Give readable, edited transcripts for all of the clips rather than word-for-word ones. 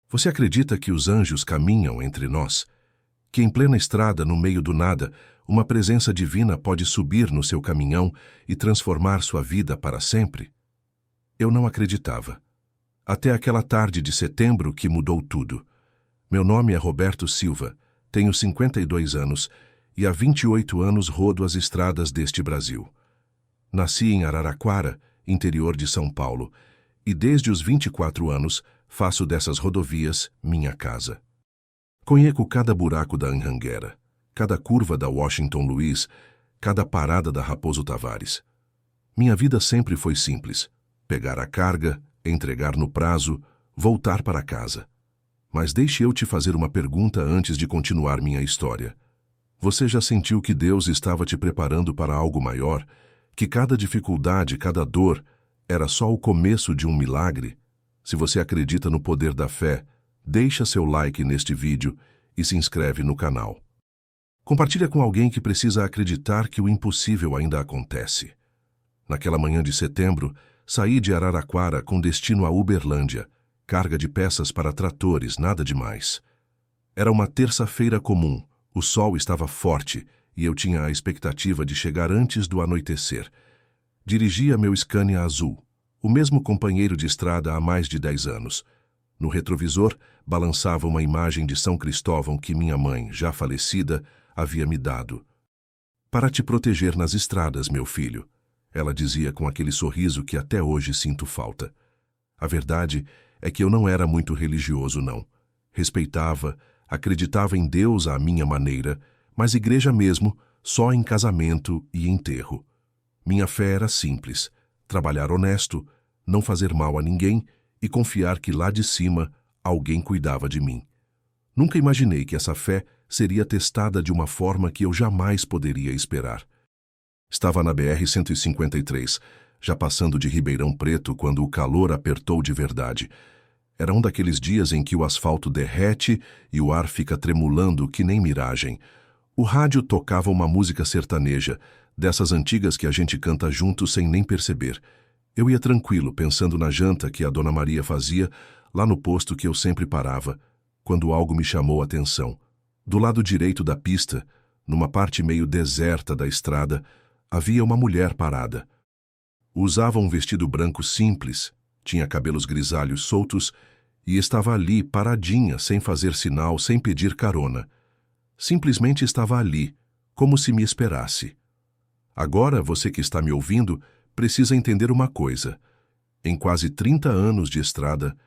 Você acredita que os anjos caminham entre nós? Que em plena estrada, no meio do nada, uma presença divina pode subir no seu caminhão e transformar sua vida para sempre? Eu não acreditava. Até aquela tarde de setembro que mudou tudo. Meu nome é Roberto Silva, tenho 52 anos e há 28 anos rodo as estradas deste Brasil. Nasci em Araraquara, interior de São Paulo, e desde os 24 anos faço dessas rodovias minha casa. Conheço cada buraco da Anhanguera, cada curva da Washington Luiz, cada parada da Raposo Tavares. Minha vida sempre foi simples: pegar a carga, entregar no prazo, voltar para casa. Mas deixe eu te fazer uma pergunta antes de continuar minha história. Você já sentiu que Deus estava te preparando para algo maior? Que cada dificuldade, cada dor, era só o começo de um milagre? Se você acredita no poder da fé, deixa seu like neste vídeo e se inscreve no canal. Compartilha com alguém que precisa acreditar que o impossível ainda acontece. Naquela manhã de setembro, saí de Araraquara com destino a Uberlândia, carga de peças para tratores, nada demais. Era uma terça-feira comum, o sol estava forte e eu tinha a expectativa de chegar antes do anoitecer. Dirigia meu Scania azul, o mesmo companheiro de estrada há mais de 10 anos. No retrovisor, balançava uma imagem de São Cristóvão que minha mãe, já falecida, havia me dado. Para te proteger nas estradas, meu filho, ela dizia com aquele sorriso que até hoje sinto falta. A verdade é que eu não era muito religioso, não. Respeitava, acreditava em Deus à minha maneira, mas igreja mesmo, só em casamento e enterro. Minha fé era simples: trabalhar honesto, não fazer mal a ninguém e confiar que lá de cima alguém cuidava de mim. Nunca imaginei que essa fé seria testada de uma forma que eu jamais poderia esperar. Estava na BR-153, já passando de Ribeirão Preto quando o calor apertou de verdade. Era um daqueles dias em que o asfalto derrete e o ar fica tremulando que nem miragem. O rádio tocava uma música sertaneja, dessas antigas que a gente canta junto sem nem perceber. Eu ia tranquilo, pensando na janta que a Dona Maria fazia, lá no posto que eu sempre parava, quando algo me chamou a atenção. Do lado direito da pista, numa parte meio deserta da estrada, havia uma mulher parada. Usava um vestido branco simples, tinha cabelos grisalhos soltos e estava ali, paradinha, sem fazer sinal, sem pedir carona. Simplesmente estava ali, como se me esperasse. Agora, você que está me ouvindo, precisa entender uma coisa. Em quase 30 anos de estrada,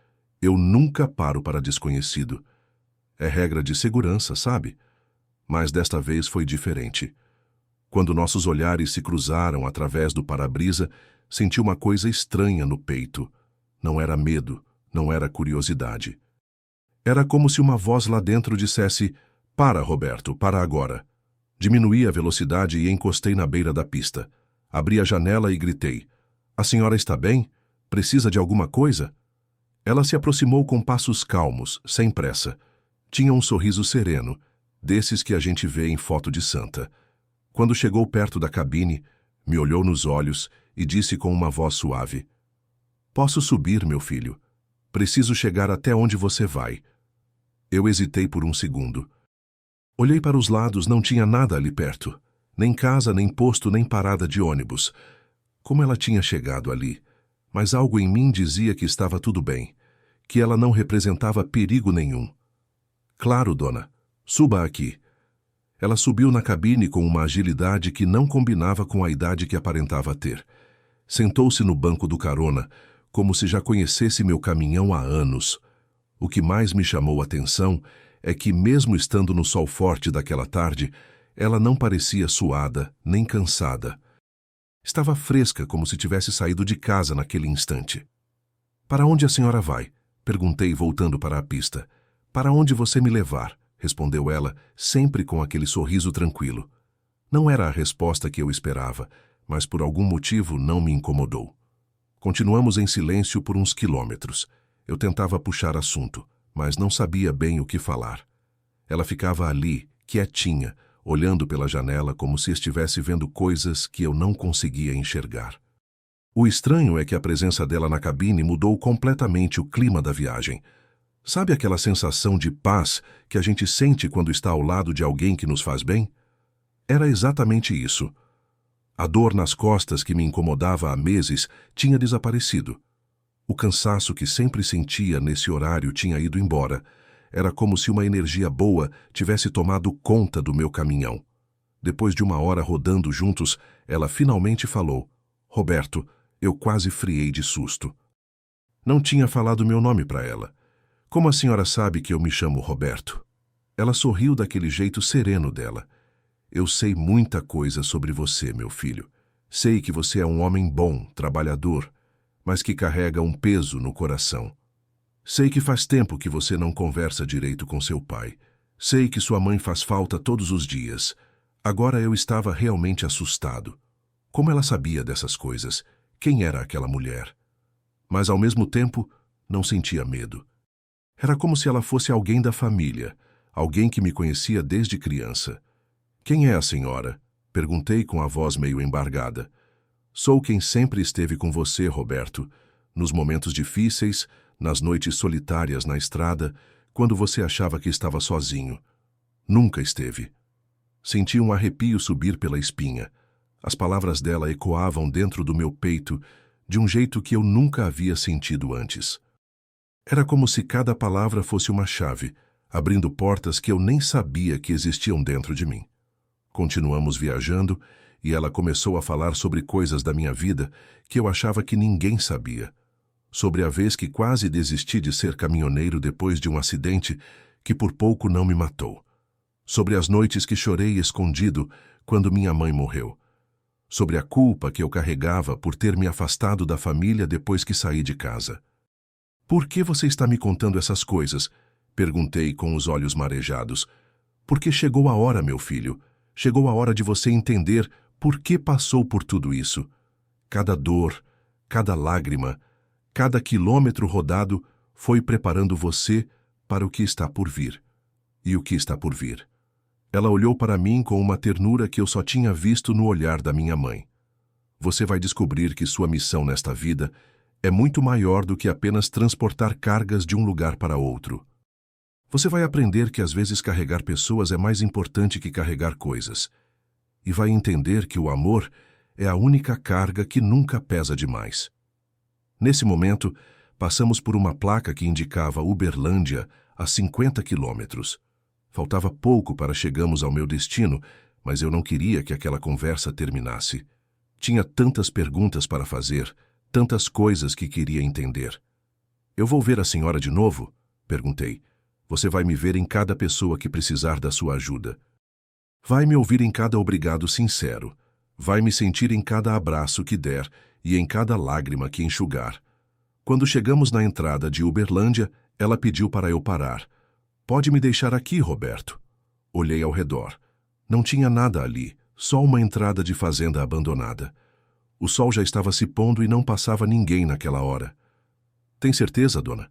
eu nunca paro para desconhecido. É regra de segurança, sabe? Mas desta vez foi diferente. Quando nossos olhares se cruzaram através do para-brisa, senti uma coisa estranha no peito. Não era medo, não era curiosidade. Era como se uma voz lá dentro dissesse: "Para, Roberto, para agora." Diminuí a velocidade e encostei na beira da pista. Abri a janela e gritei: "A senhora está bem? Precisa de alguma coisa?" Ela se aproximou com passos calmos, sem pressa. Tinha um sorriso sereno, desses que a gente vê em foto de santa. Quando chegou perto da cabine, me olhou nos olhos e disse com uma voz suave: "Posso subir, meu filho? Preciso chegar até onde você vai." Eu hesitei por um segundo. Olhei para os lados, não tinha nada ali perto. Nem casa, nem posto, nem parada de ônibus. Como ela tinha chegado ali? Mas algo em mim dizia que estava tudo bem, que ela não representava perigo nenhum. "Claro, dona. Suba aqui." Ela subiu na cabine com uma agilidade que não combinava com a idade que aparentava ter. Sentou-se no banco do carona, como se já conhecesse meu caminhão há anos. O que mais me chamou a atenção é que, mesmo estando no sol forte daquela tarde, ela não parecia suada, nem cansada. Estava fresca, como se tivesse saído de casa naquele instante. "Para onde a senhora vai?" perguntei, voltando para a pista. "Para onde você me levar?" respondeu ela, sempre com aquele sorriso tranquilo. Não era a resposta que eu esperava, mas por algum motivo não me incomodou. Continuamos em silêncio por uns quilômetros. Eu tentava puxar assunto, mas não sabia bem o que falar. Ela ficava ali, quietinha, olhando pela janela como se estivesse vendo coisas que eu não conseguia enxergar. O estranho é que a presença dela na cabine mudou completamente o clima da viagem. Sabe aquela sensação de paz que a gente sente quando está ao lado de alguém que nos faz bem? Era exatamente isso. A dor nas costas que me incomodava há meses tinha desaparecido. O cansaço que sempre sentia nesse horário tinha ido embora. Era como se uma energia boa tivesse tomado conta do meu caminhão. Depois de 1 hora rodando juntos, ela finalmente falou: Roberto, eu quase friei de susto. Não tinha falado meu nome para ela. Como a senhora sabe que eu me chamo Roberto? Ela sorriu daquele jeito sereno dela. Eu sei muita coisa sobre você, meu filho. Sei que você é um homem bom, trabalhador, mas que carrega um peso no coração. Sei que faz tempo que você não conversa direito com seu pai. Sei que sua mãe faz falta todos os dias. Agora eu estava realmente assustado. Como ela sabia dessas coisas? Quem era aquela mulher? Mas ao mesmo tempo, não sentia medo. Era como se ela fosse alguém da família, alguém que me conhecia desde criança. Quem é a senhora? Perguntei com a voz meio embargada. Sou quem sempre esteve com você, Roberto, nos momentos difíceis, nas noites solitárias na estrada, quando você achava que estava sozinho. Nunca esteve. Senti um arrepio subir pela espinha. As palavras dela ecoavam dentro do meu peito de um jeito que eu nunca havia sentido antes. Era como se cada palavra fosse uma chave, abrindo portas que eu nem sabia que existiam dentro de mim. Continuamos viajando e ela começou a falar sobre coisas da minha vida que eu achava que ninguém sabia. Sobre a vez que quase desisti de ser caminhoneiro depois de um acidente que por pouco não me matou. Sobre as noites que chorei escondido quando minha mãe morreu. Sobre a culpa que eu carregava por ter me afastado da família depois que saí de casa. Por que você está me contando essas coisas? Perguntei com os olhos marejados. Porque chegou a hora, meu filho. Chegou a hora de você entender por que passou por tudo isso. Cada dor, cada lágrima, cada quilômetro rodado foi preparando você para o que está por vir. E o que está por vir? Ela olhou para mim com uma ternura que eu só tinha visto no olhar da minha mãe. Você vai descobrir que sua missão nesta vida é muito maior do que apenas transportar cargas de um lugar para outro. Você vai aprender que às vezes carregar pessoas é mais importante que carregar coisas. E vai entender que o amor é a única carga que nunca pesa demais. Nesse momento, passamos por uma placa que indicava Uberlândia a 50 quilômetros. Faltava pouco para chegarmos ao meu destino, mas eu não queria que aquela conversa terminasse. Tinha tantas perguntas para fazer, tantas coisas que queria entender. Eu vou ver a senhora de novo? Perguntei. Você vai me ver em cada pessoa que precisar da sua ajuda. Vai me ouvir em cada obrigado sincero. Vai me sentir em cada abraço que der e em cada lágrima que enxugar. Quando chegamos na entrada de Uberlândia, ela pediu para eu parar. Pode me deixar aqui, Roberto. Olhei ao redor. Não tinha nada ali, só uma entrada de fazenda abandonada. O sol já estava se pondo e não passava ninguém naquela hora. Tem certeza, dona?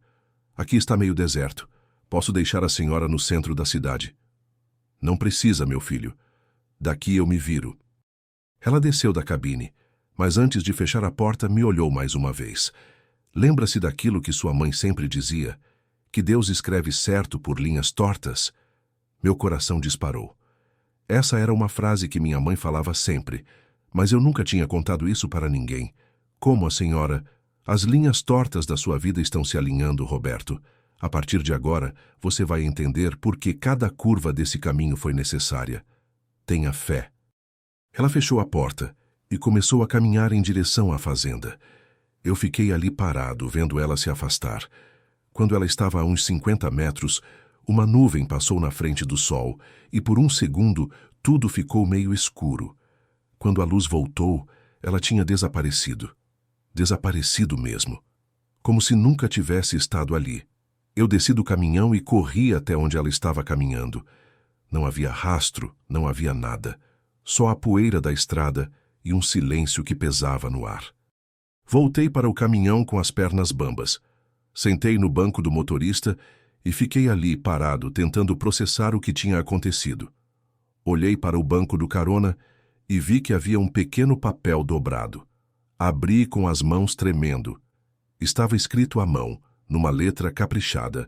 Aqui está meio deserto. Posso deixar a senhora no centro da cidade. Não precisa, meu filho. Daqui eu me viro. Ela desceu da cabine, mas antes de fechar a porta me olhou mais uma vez. Lembra-se daquilo que sua mãe sempre dizia? Que Deus escreve certo por linhas tortas? Meu coração disparou. Essa era uma frase que minha mãe falava sempre, mas eu nunca tinha contado isso para ninguém. Como a senhora? As linhas tortas da sua vida estão se alinhando, Roberto. A partir de agora, você vai entender por que cada curva desse caminho foi necessária. Tenha fé. Ela fechou a porta e começou a caminhar em direção à fazenda. Eu fiquei ali parado, vendo ela se afastar. Quando ela estava a uns 50 metros, uma nuvem passou na frente do sol e por um segundo tudo ficou meio escuro. Quando a luz voltou, ela tinha desaparecido. Desaparecido mesmo. Como se nunca tivesse estado ali. Eu desci do caminhão e corri até onde ela estava caminhando. Não havia rastro, não havia nada. Só a poeira da estrada e um silêncio que pesava no ar. Voltei para o caminhão com as pernas bambas. Sentei no banco do motorista e fiquei ali parado, tentando processar o que tinha acontecido. Olhei para o banco do carona e vi que havia um pequeno papel dobrado. Abri com as mãos tremendo. Estava escrito à mão, numa letra caprichada: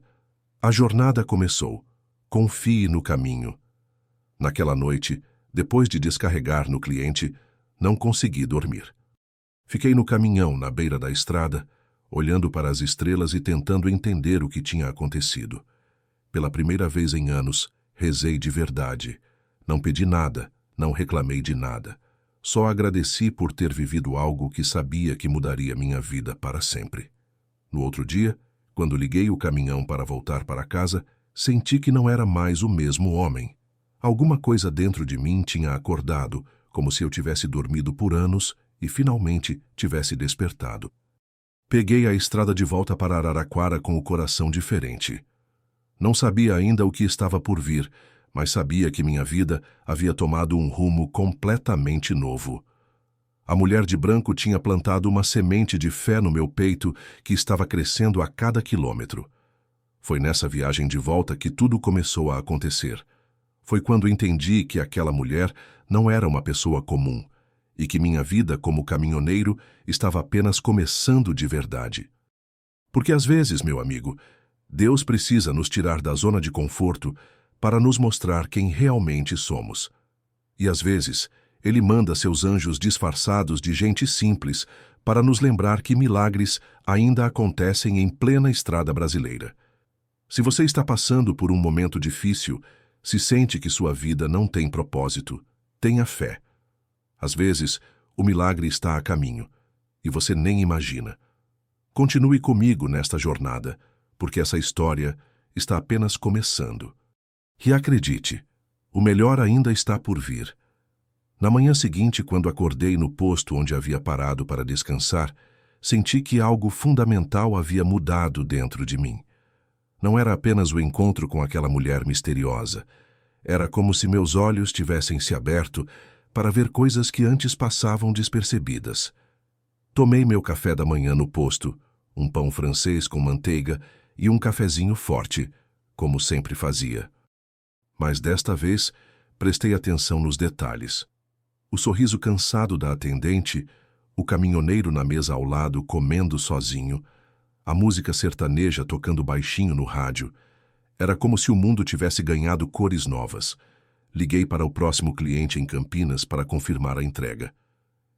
A jornada começou. Confie no caminho. Naquela noite, depois de descarregar no cliente, não consegui dormir. Fiquei no caminhão, na beira da estrada, olhando para as estrelas e tentando entender o que tinha acontecido. Pela primeira vez em anos, rezei de verdade. Não pedi nada, não reclamei de nada. Só agradeci por ter vivido algo que sabia que mudaria minha vida para sempre. No outro dia, quando liguei o caminhão para voltar para casa, senti que não era mais o mesmo homem. Alguma coisa dentro de mim tinha acordado, como se eu tivesse dormido por anos e finalmente tivesse despertado. Peguei a estrada de volta para Araraquara com o coração diferente. Não sabia ainda o que estava por vir, mas sabia que minha vida havia tomado um rumo completamente novo. A mulher de branco tinha plantado uma semente de fé no meu peito que estava crescendo a cada quilômetro. Foi nessa viagem de volta que tudo começou a acontecer. Foi quando entendi que aquela mulher não era uma pessoa comum e que minha vida como caminhoneiro estava apenas começando de verdade. Porque às vezes, meu amigo, Deus precisa nos tirar da zona de conforto para nos mostrar quem realmente somos. E às vezes, Ele manda seus anjos disfarçados de gente simples para nos lembrar que milagres ainda acontecem em plena estrada brasileira. Se você está passando por um momento difícil, se sente que sua vida não tem propósito, tenha fé. Às vezes, o milagre está a caminho, e você nem imagina. Continue comigo nesta jornada, porque essa história está apenas começando. E acredite, o melhor ainda está por vir. Na manhã seguinte, quando acordei no posto onde havia parado para descansar, senti que algo fundamental havia mudado dentro de mim. Não era apenas o encontro com aquela mulher misteriosa. Era como se meus olhos tivessem se aberto para ver coisas que antes passavam despercebidas. Tomei meu café da manhã no posto, um pão francês com manteiga e um cafezinho forte, como sempre fazia. Mas desta vez, prestei atenção nos detalhes. O sorriso cansado da atendente, o caminhoneiro na mesa ao lado comendo sozinho, a música sertaneja tocando baixinho no rádio. Era como se o mundo tivesse ganhado cores novas. Liguei para o próximo cliente em Campinas para confirmar a entrega.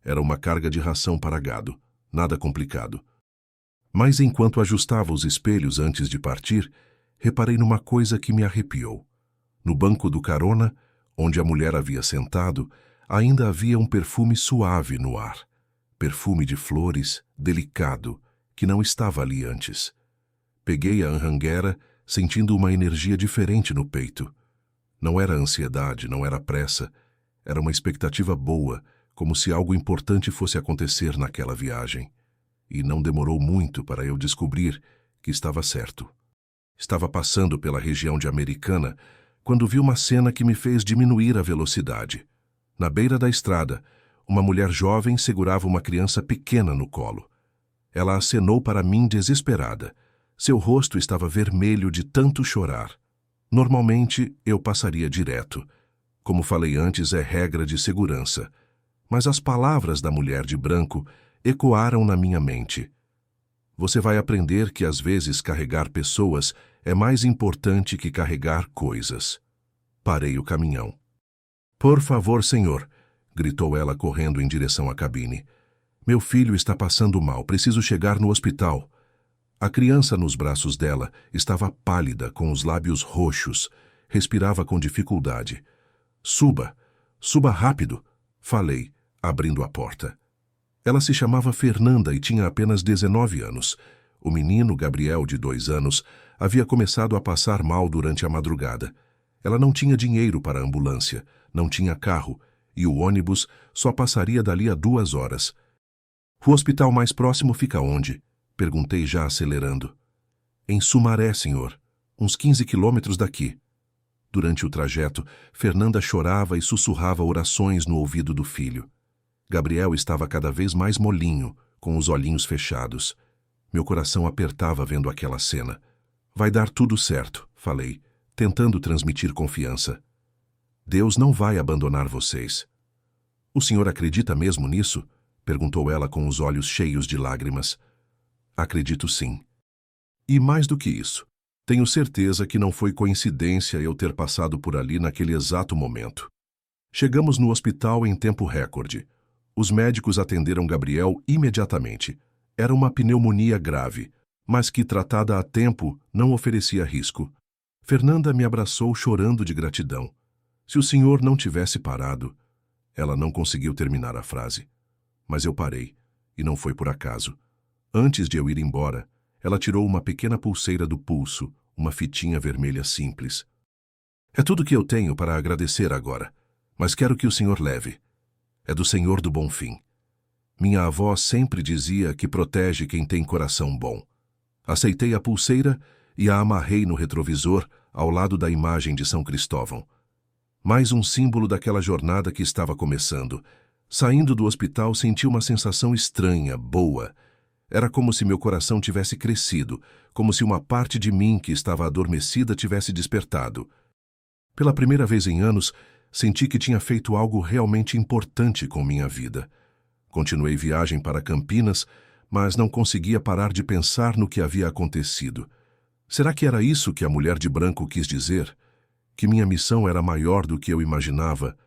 Era uma carga de ração para gado, nada complicado. Mas enquanto ajustava os espelhos antes de partir, reparei numa coisa que me arrepiou. No banco do carona, onde a mulher havia sentado, ainda havia um perfume suave no ar. Perfume de flores, delicado, que não estava ali antes. Peguei a anhanguera, sentindo uma energia diferente no peito. Não era ansiedade, não era pressa. Era uma expectativa boa, como se algo importante fosse acontecer naquela viagem. E não demorou muito para eu descobrir que estava certo. Estava passando pela região de Americana quando vi uma cena que me fez diminuir a velocidade. Na beira da estrada, uma mulher jovem segurava uma criança pequena no colo. Ela acenou para mim desesperada. Seu rosto estava vermelho de tanto chorar. Normalmente, eu passaria direto. Como falei antes, é regra de segurança. Mas as palavras da mulher de branco ecoaram na minha mente. Você vai aprender que às vezes carregar pessoas é mais importante que carregar coisas. Parei o caminhão. Por favor, senhor, gritou ela correndo em direção à cabine. Meu filho está passando mal, preciso chegar no hospital. A criança nos braços dela estava pálida, com os lábios roxos, respirava com dificuldade. Suba rápido, falei, abrindo a porta. Ela se chamava Fernanda e tinha apenas 19 anos. O menino, Gabriel, de 2 anos, havia começado a passar mal durante a madrugada. Ela não tinha dinheiro para a ambulância, não tinha carro, e o ônibus só passaria dali a 2 horas. O hospital mais próximo fica onde? Perguntei já acelerando. Em Sumaré, senhor. Uns 15 quilômetros daqui. Durante o trajeto, Fernanda chorava e sussurrava orações no ouvido do filho. Gabriel estava cada vez mais molinho, com os olhinhos fechados. Meu coração apertava vendo aquela cena. Vai dar tudo certo, falei, tentando transmitir confiança. Deus não vai abandonar vocês. O senhor acredita mesmo nisso? Perguntou ela com os olhos cheios de lágrimas. Acredito sim. E mais do que isso, Tenho certeza que não foi coincidência eu ter passado por ali naquele exato momento. Chegamos no hospital em tempo recorde. Os médicos atenderam Gabriel imediatamente. Era uma pneumonia grave, mas que, tratada a tempo, não oferecia risco. Fernanda me abraçou chorando de gratidão. Se o senhor não tivesse parado... Ela não conseguiu terminar a frase. Mas eu parei, e não foi por acaso. Antes de eu ir embora, ela tirou uma pequena pulseira do pulso, uma fitinha vermelha simples. É tudo que eu tenho para agradecer agora, mas quero que o senhor leve. É do Senhor do Bonfim. Minha avó sempre dizia que protege quem tem coração bom. Aceitei a pulseira e a amarrei no retrovisor ao lado da imagem de São Cristóvão. Mais um símbolo daquela jornada que estava começando. Saindo do hospital, senti uma sensação estranha, boa. Era como se meu coração tivesse crescido, como se uma parte de mim que estava adormecida tivesse despertado. Pela primeira vez em anos, senti que tinha feito algo realmente importante com minha vida. Continuei viagem para Campinas, mas não conseguia parar de pensar no que havia acontecido. Será que era isso que a mulher de branco quis dizer? Que minha missão era maior do que eu imaginava?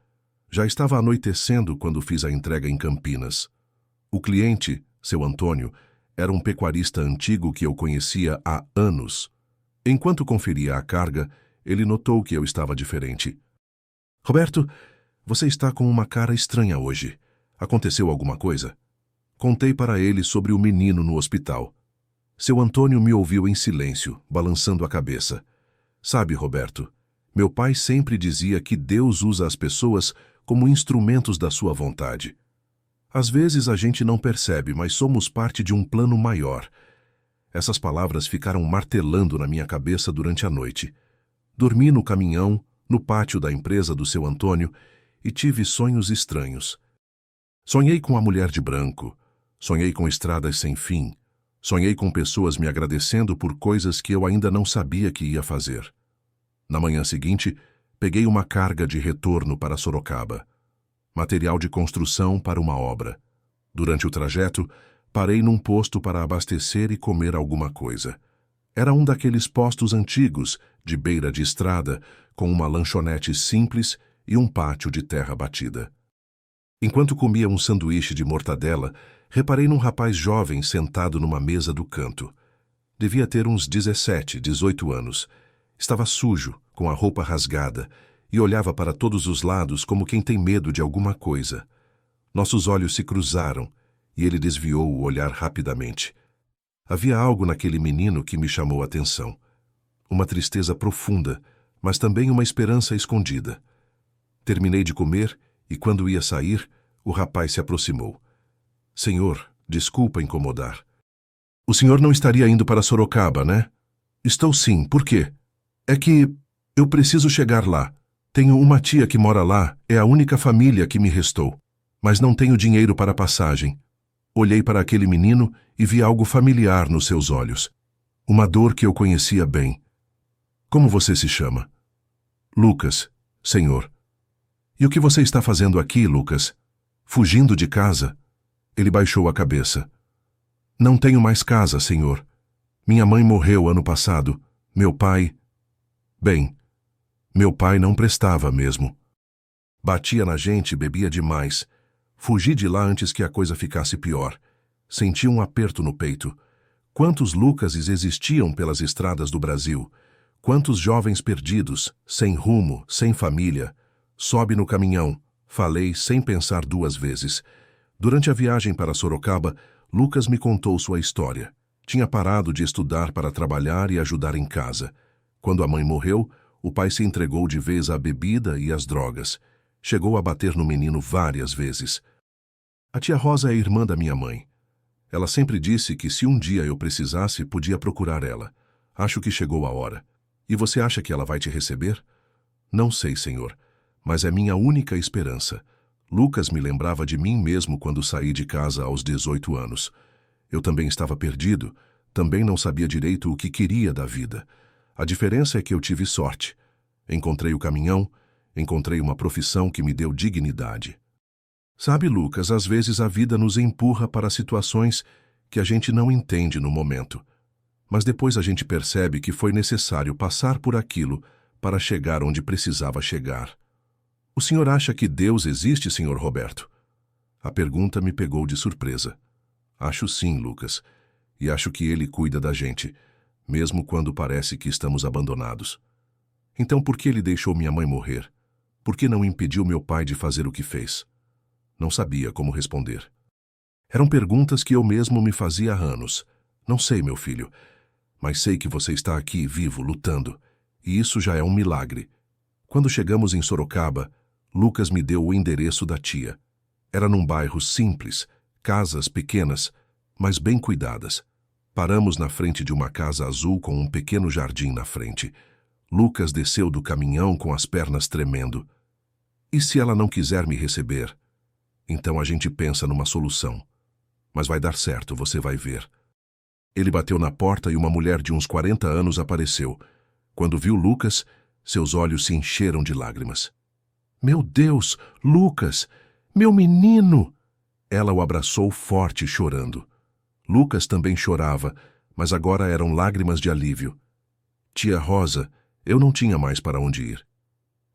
Já estava anoitecendo quando fiz a entrega em Campinas. O cliente, seu Antônio, era um pecuarista antigo que eu conhecia há anos. Enquanto conferia a carga, ele notou que eu estava diferente. Roberto, você está com uma cara estranha hoje. Aconteceu alguma coisa? Contei para ele sobre o menino no hospital. Seu Antônio me ouviu em silêncio, balançando a cabeça. Sabe, Roberto, meu pai sempre dizia que Deus usa as pessoas como instrumentos da sua vontade. Às vezes a gente não percebe, mas somos parte de um plano maior. Essas palavras ficaram martelando na minha cabeça durante a noite. Dormi no caminhão, no pátio da empresa do seu Antônio, e tive sonhos estranhos. Sonhei com a mulher de branco, sonhei com estradas sem fim, sonhei com pessoas me agradecendo por coisas que eu ainda não sabia que ia fazer. Na manhã seguinte, peguei uma carga de retorno para Sorocaba. Material de construção para uma obra. Durante o trajeto, parei num posto para abastecer e comer alguma coisa. Era um daqueles postos antigos, de beira de estrada, com uma lanchonete simples e um pátio de terra batida. Enquanto comia um sanduíche de mortadela, reparei num rapaz jovem sentado numa mesa do canto. Devia ter uns 17, 18 anos. Estava sujo, com a roupa rasgada, e olhava para todos os lados como quem tem medo de alguma coisa. Nossos olhos se cruzaram, e ele desviou o olhar rapidamente. Havia algo naquele menino que me chamou a atenção. Uma tristeza profunda, mas também uma esperança escondida. Terminei de comer, e quando ia sair, o rapaz se aproximou. Senhor, desculpa incomodar. O senhor não estaria indo para Sorocaba, né? Estou sim, por quê? É que eu preciso chegar lá. Tenho uma tia que mora lá, é a única família que me restou. Mas não tenho dinheiro para passagem. Olhei para aquele menino e vi algo familiar nos seus olhos. Uma dor que eu conhecia bem. Como você se chama? Lucas, senhor. E o que você está fazendo aqui, Lucas? Fugindo de casa? Ele baixou a cabeça. Não tenho mais casa, senhor. Minha mãe morreu ano passado. Meu pai... Bem, meu pai não prestava mesmo. Batia na gente e bebia demais. Fugi de lá antes que a coisa ficasse pior. Senti um aperto no peito. Quantos Lucases existiam pelas estradas do Brasil? Quantos jovens perdidos, sem rumo, sem família? Sobe no caminhão. Falei sem pensar duas vezes. Durante a viagem para Sorocaba, Lucas me contou sua história. Tinha parado de estudar para trabalhar e ajudar em casa. Quando a mãe morreu, o pai se entregou de vez à bebida e às drogas. Chegou a bater no menino várias vezes. A tia Rosa é irmã da minha mãe. Ela sempre disse que se um dia eu precisasse, podia procurar ela. Acho que chegou a hora. E você acha que ela vai te receber? Não sei, senhor, mas é minha única esperança. Lucas me lembrava de mim mesmo quando saí de casa aos 18 anos. Eu também estava perdido, também não sabia direito o que queria da vida. A diferença é que eu tive sorte. Encontrei o caminhão, encontrei uma profissão que me deu dignidade. Sabe, Lucas, às vezes a vida nos empurra para situações que a gente não entende no momento. Mas depois a gente percebe que foi necessário passar por aquilo para chegar onde precisava chegar. O senhor acha que Deus existe, Sr. Roberto? A pergunta me pegou de surpresa. Acho sim, Lucas. E acho que ele cuida da gente, mesmo quando parece que estamos abandonados. Então por que ele deixou minha mãe morrer? Por que não impediu meu pai de fazer o que fez? Não sabia como responder. Eram perguntas que eu mesmo me fazia há anos. Não sei, meu filho, mas sei que você está aqui, vivo, lutando. E isso já é um milagre. Quando chegamos em Sorocaba, Lucas me deu o endereço da tia. Era num bairro simples, casas pequenas, mas bem cuidadas. Paramos na frente de uma casa azul com um pequeno jardim na frente. Lucas desceu do caminhão com as pernas tremendo. E se ela não quiser me receber? Então a gente pensa numa solução. Mas vai dar certo, você vai ver. Ele bateu na porta e uma mulher de uns 40 anos apareceu. Quando viu Lucas, seus olhos se encheram de lágrimas. Meu Deus, Lucas! Meu menino! Ela o abraçou forte, chorando. Lucas também chorava, mas agora eram lágrimas de alívio. Tia Rosa, eu não tinha mais para onde ir.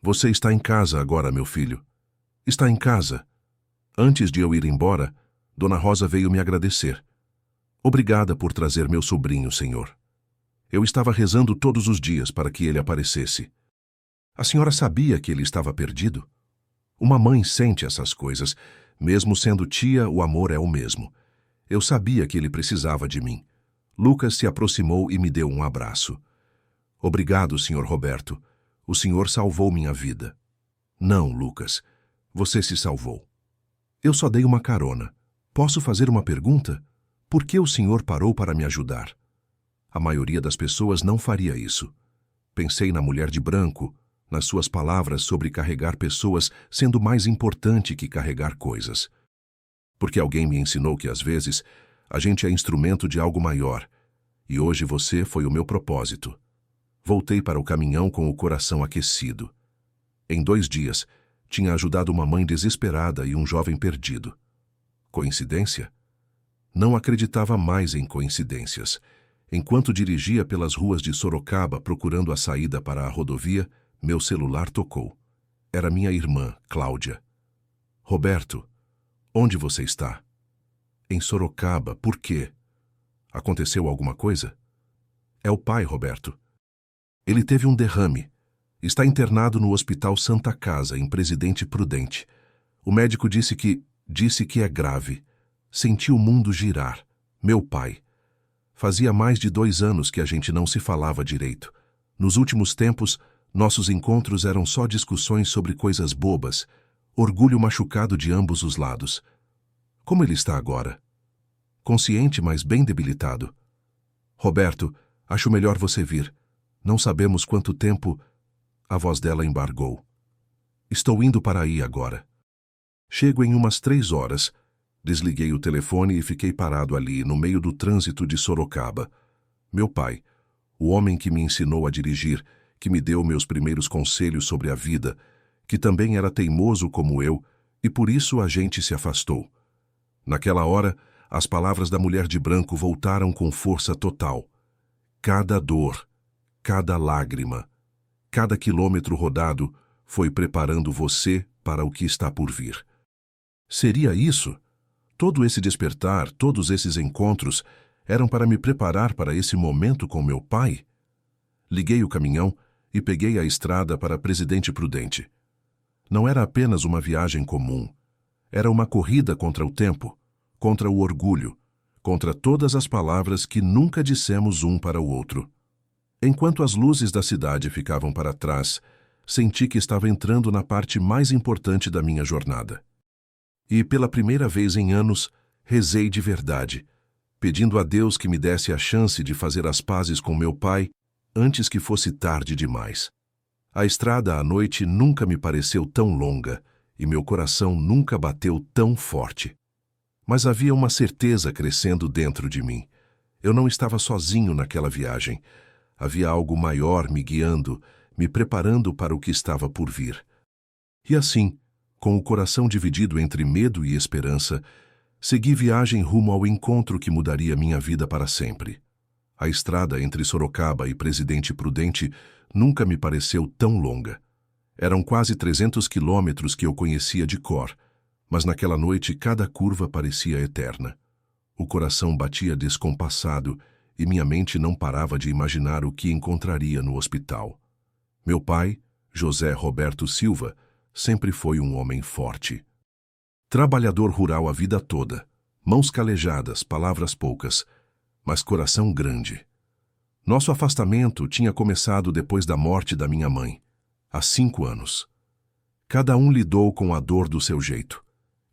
Você está em casa agora, meu filho. Está em casa. Antes de eu ir embora, Dona Rosa veio me agradecer. Obrigada por trazer meu sobrinho, senhor. Eu estava rezando todos os dias para que ele aparecesse. A senhora sabia que ele estava perdido? Uma mãe sente essas coisas. Mesmo sendo tia, o amor é o mesmo. Eu sabia que ele precisava de mim. Lucas se aproximou e me deu um abraço. Obrigado, Sr. Roberto. O senhor salvou minha vida. Não, Lucas. Você se salvou. Eu só dei uma carona. Posso fazer uma pergunta? Por que o senhor parou para me ajudar? A maioria das pessoas não faria isso. Pensei na mulher de branco, nas suas palavras sobre carregar pessoas sendo mais importante que carregar coisas. Porque alguém me ensinou que, às vezes, a gente é instrumento de algo maior. E hoje você foi o meu propósito. Voltei para o caminhão com o coração aquecido. Em 2 dias, tinha ajudado uma mãe desesperada e um jovem perdido. Coincidência? Não acreditava mais em coincidências. Enquanto dirigia pelas ruas de Sorocaba procurando a saída para a rodovia, meu celular tocou. Era minha irmã, Cláudia. Roberto, onde você está? Em Sorocaba, por quê? Aconteceu alguma coisa? É o pai, Roberto. Ele teve um derrame. Está internado no Hospital Santa Casa, em Presidente Prudente. O médico disse que é grave. Senti o mundo girar. Meu pai. Fazia mais de 2 anos que a gente não se falava direito. Nos últimos tempos, nossos encontros eram só discussões sobre coisas bobas, orgulho machucado de ambos os lados. Como ele está agora? Consciente, mas bem debilitado. Roberto, acho melhor você vir. Não sabemos quanto tempo... A voz dela embargou. Estou indo para aí agora. Chego em umas 3 horas. Desliguei o telefone e fiquei parado ali, no meio do trânsito de Sorocaba. Meu pai, o homem que me ensinou a dirigir, que me deu meus primeiros conselhos sobre a vida, que também era teimoso como eu, e por isso a gente se afastou. Naquela hora, as palavras da mulher de branco voltaram com força total. Cada dor, cada lágrima, cada quilômetro rodado foi preparando você para o que está por vir. Seria isso? Todo esse despertar, todos esses encontros, eram para me preparar para esse momento com meu pai? Liguei o caminhão e peguei a estrada para Presidente Prudente. Não era apenas uma viagem comum. Era uma corrida contra o tempo, contra o orgulho, contra todas as palavras que nunca dissemos um para o outro. Enquanto as luzes da cidade ficavam para trás, senti que estava entrando na parte mais importante da minha jornada. E, pela primeira vez em anos, rezei de verdade, pedindo a Deus que me desse a chance de fazer as pazes com meu pai antes que fosse tarde demais. A estrada à noite nunca me pareceu tão longa e meu coração nunca bateu tão forte. Mas havia uma certeza crescendo dentro de mim. Eu não estava sozinho naquela viagem. Havia algo maior me guiando, me preparando para o que estava por vir. E assim, com o coração dividido entre medo e esperança, segui viagem rumo ao encontro que mudaria minha vida para sempre. A estrada entre Sorocaba e Presidente Prudente nunca me pareceu tão longa. Eram quase 300 quilômetros que eu conhecia de cor, mas naquela noite cada curva parecia eterna. O coração batia descompassado e minha mente não parava de imaginar o que encontraria no hospital. Meu pai, José Roberto Silva, sempre foi um homem forte. Trabalhador rural a vida toda, mãos calejadas, palavras poucas, mas coração grande. Nosso afastamento tinha começado depois da morte da minha mãe, há 5 anos. Cada um lidou com a dor do seu jeito,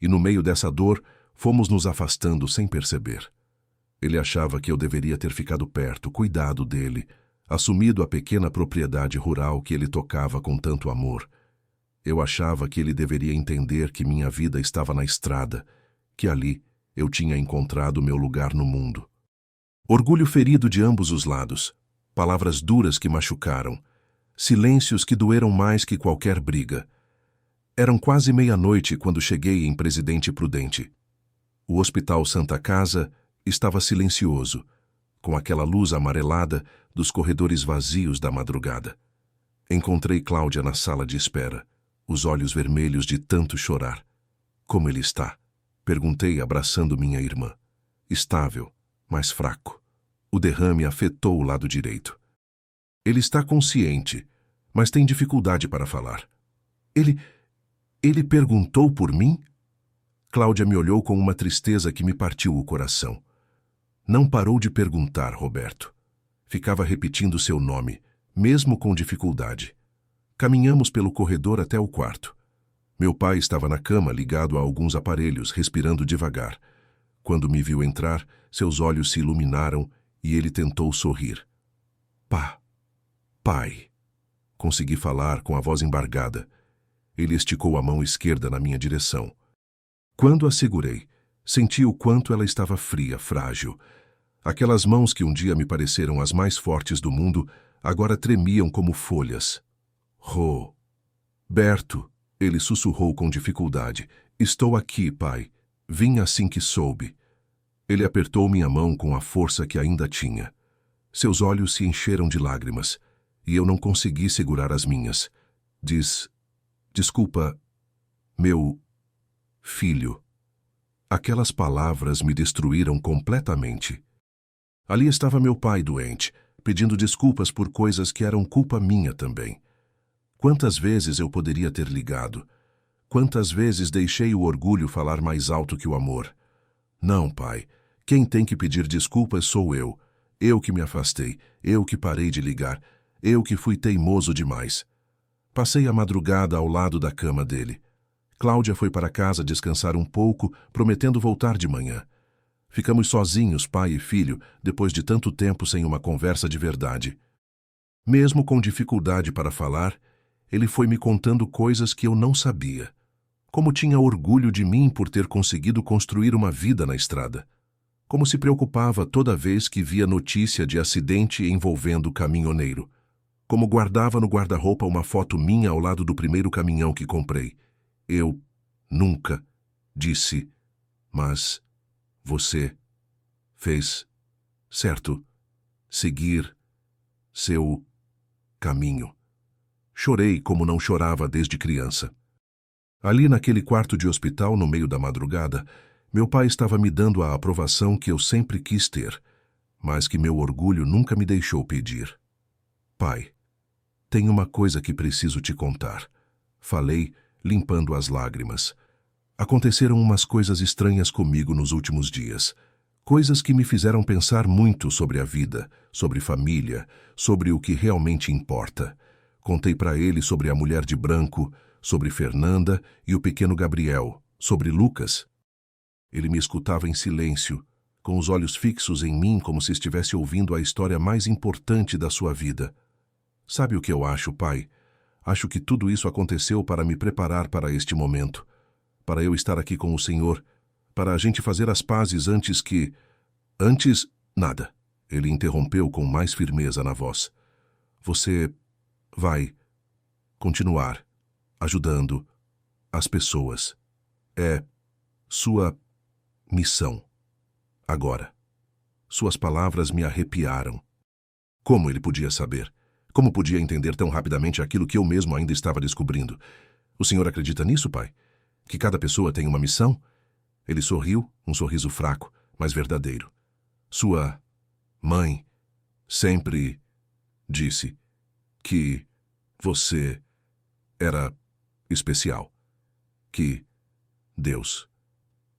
e no meio dessa dor fomos nos afastando sem perceber. Ele achava que eu deveria ter ficado perto, cuidado dele, assumido a pequena propriedade rural que ele tocava com tanto amor. Eu achava que ele deveria entender que minha vida estava na estrada, que ali eu tinha encontrado meu lugar no mundo. Orgulho ferido de ambos os lados, palavras duras que machucaram, silêncios que doeram mais que qualquer briga. Eram quase meia-noite quando cheguei em Presidente Prudente. O Hospital Santa Casa estava silencioso, com aquela luz amarelada dos corredores vazios da madrugada. Encontrei Cláudia na sala de espera, os olhos vermelhos de tanto chorar. Como ele está? Perguntei, abraçando minha irmã. Estável, mas fraco. O derrame afetou o lado direito. Ele está consciente, mas tem dificuldade para falar. Ele perguntou por mim? Cláudia me olhou com uma tristeza que me partiu o coração. Não parou de perguntar, Roberto. Ficava repetindo seu nome, mesmo com dificuldade. Caminhamos pelo corredor até o quarto. Meu pai estava na cama, ligado a alguns aparelhos, respirando devagar. Quando me viu entrar, seus olhos se iluminaram e ele tentou sorrir. Pai. Consegui falar com a voz embargada. Ele esticou a mão esquerda na minha direção. Quando a segurei, senti o quanto ela estava fria, frágil. Aquelas mãos que um dia me pareceram as mais fortes do mundo, agora tremiam como folhas. Roberto, ele sussurrou com dificuldade. Estou aqui, pai. Vim assim que soube. Ele apertou minha mão com a força que ainda tinha. Seus olhos se encheram de lágrimas, e eu não consegui segurar as minhas. Desculpa, meu filho. Aquelas palavras me destruíram completamente. Ali estava meu pai doente, pedindo desculpas por coisas que eram culpa minha também. Quantas vezes eu poderia ter ligado? Quantas vezes deixei o orgulho falar mais alto que o amor? Não, pai. Quem tem que pedir desculpas sou eu. Eu que me afastei, eu que parei de ligar, eu que fui teimoso demais. Passei a madrugada ao lado da cama dele. Cláudia foi para casa descansar um pouco, prometendo voltar de manhã. Ficamos sozinhos, pai e filho, depois de tanto tempo sem uma conversa de verdade. Mesmo com dificuldade para falar, ele foi me contando coisas que eu não sabia. Como tinha orgulho de mim por ter conseguido construir uma vida na estrada. Como se preocupava toda vez que via notícia de acidente envolvendo caminhoneiro. Como guardava no guarda-roupa uma foto minha ao lado do primeiro caminhão que comprei. Eu nunca disse, mas você fez certo. Seguir seu caminho. Chorei como não chorava desde criança. Ali naquele quarto de hospital, no meio da madrugada, meu pai estava me dando a aprovação que eu sempre quis ter, mas que meu orgulho nunca me deixou pedir. Pai, tem uma coisa que preciso te contar. Falei, limpando as lágrimas. Aconteceram umas coisas estranhas comigo nos últimos dias. Coisas que me fizeram pensar muito sobre a vida, sobre família, sobre o que realmente importa. Contei para ele sobre a mulher de branco, sobre Fernanda e o pequeno Gabriel, sobre Lucas. Ele me escutava em silêncio, com os olhos fixos em mim como se estivesse ouvindo a história mais importante da sua vida. Sabe o que eu acho, pai? Acho que tudo isso aconteceu para me preparar para este momento, para eu estar aqui com o Senhor, para a gente fazer as pazes antes que... Antes, nada. Ele interrompeu com mais firmeza na voz. Você vai continuar ajudando as pessoas. É sua missão. Agora. Suas palavras me arrepiaram. Como ele podia saber? Como podia entender tão rapidamente aquilo que eu mesmo ainda estava descobrindo? O senhor acredita nisso, pai? Que cada pessoa tem uma missão? Ele sorriu, um sorriso fraco, mas verdadeiro. Sua mãe sempre disse que você era especial, que Deus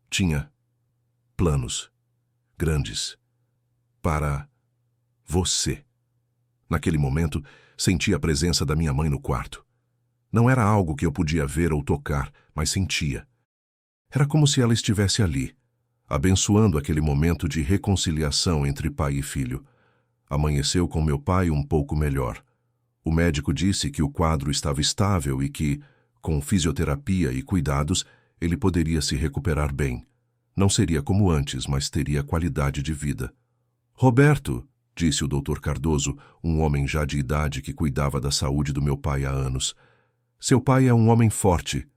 tinha planos grandes para você. Naquele momento, senti a presença da minha mãe no quarto. Não era algo que eu podia ver ou tocar, mas sentia. Era como se ela estivesse ali, abençoando aquele momento de reconciliação entre pai e filho. Amanheceu com meu pai um pouco melhor. O médico disse que o quadro estava estável e que, com fisioterapia e cuidados, ele poderia se recuperar bem. Não seria como antes, mas teria qualidade de vida. Roberto, disse o Dr. Cardoso, um homem já de idade que cuidava da saúde do meu pai há anos. Seu pai é um homem forte,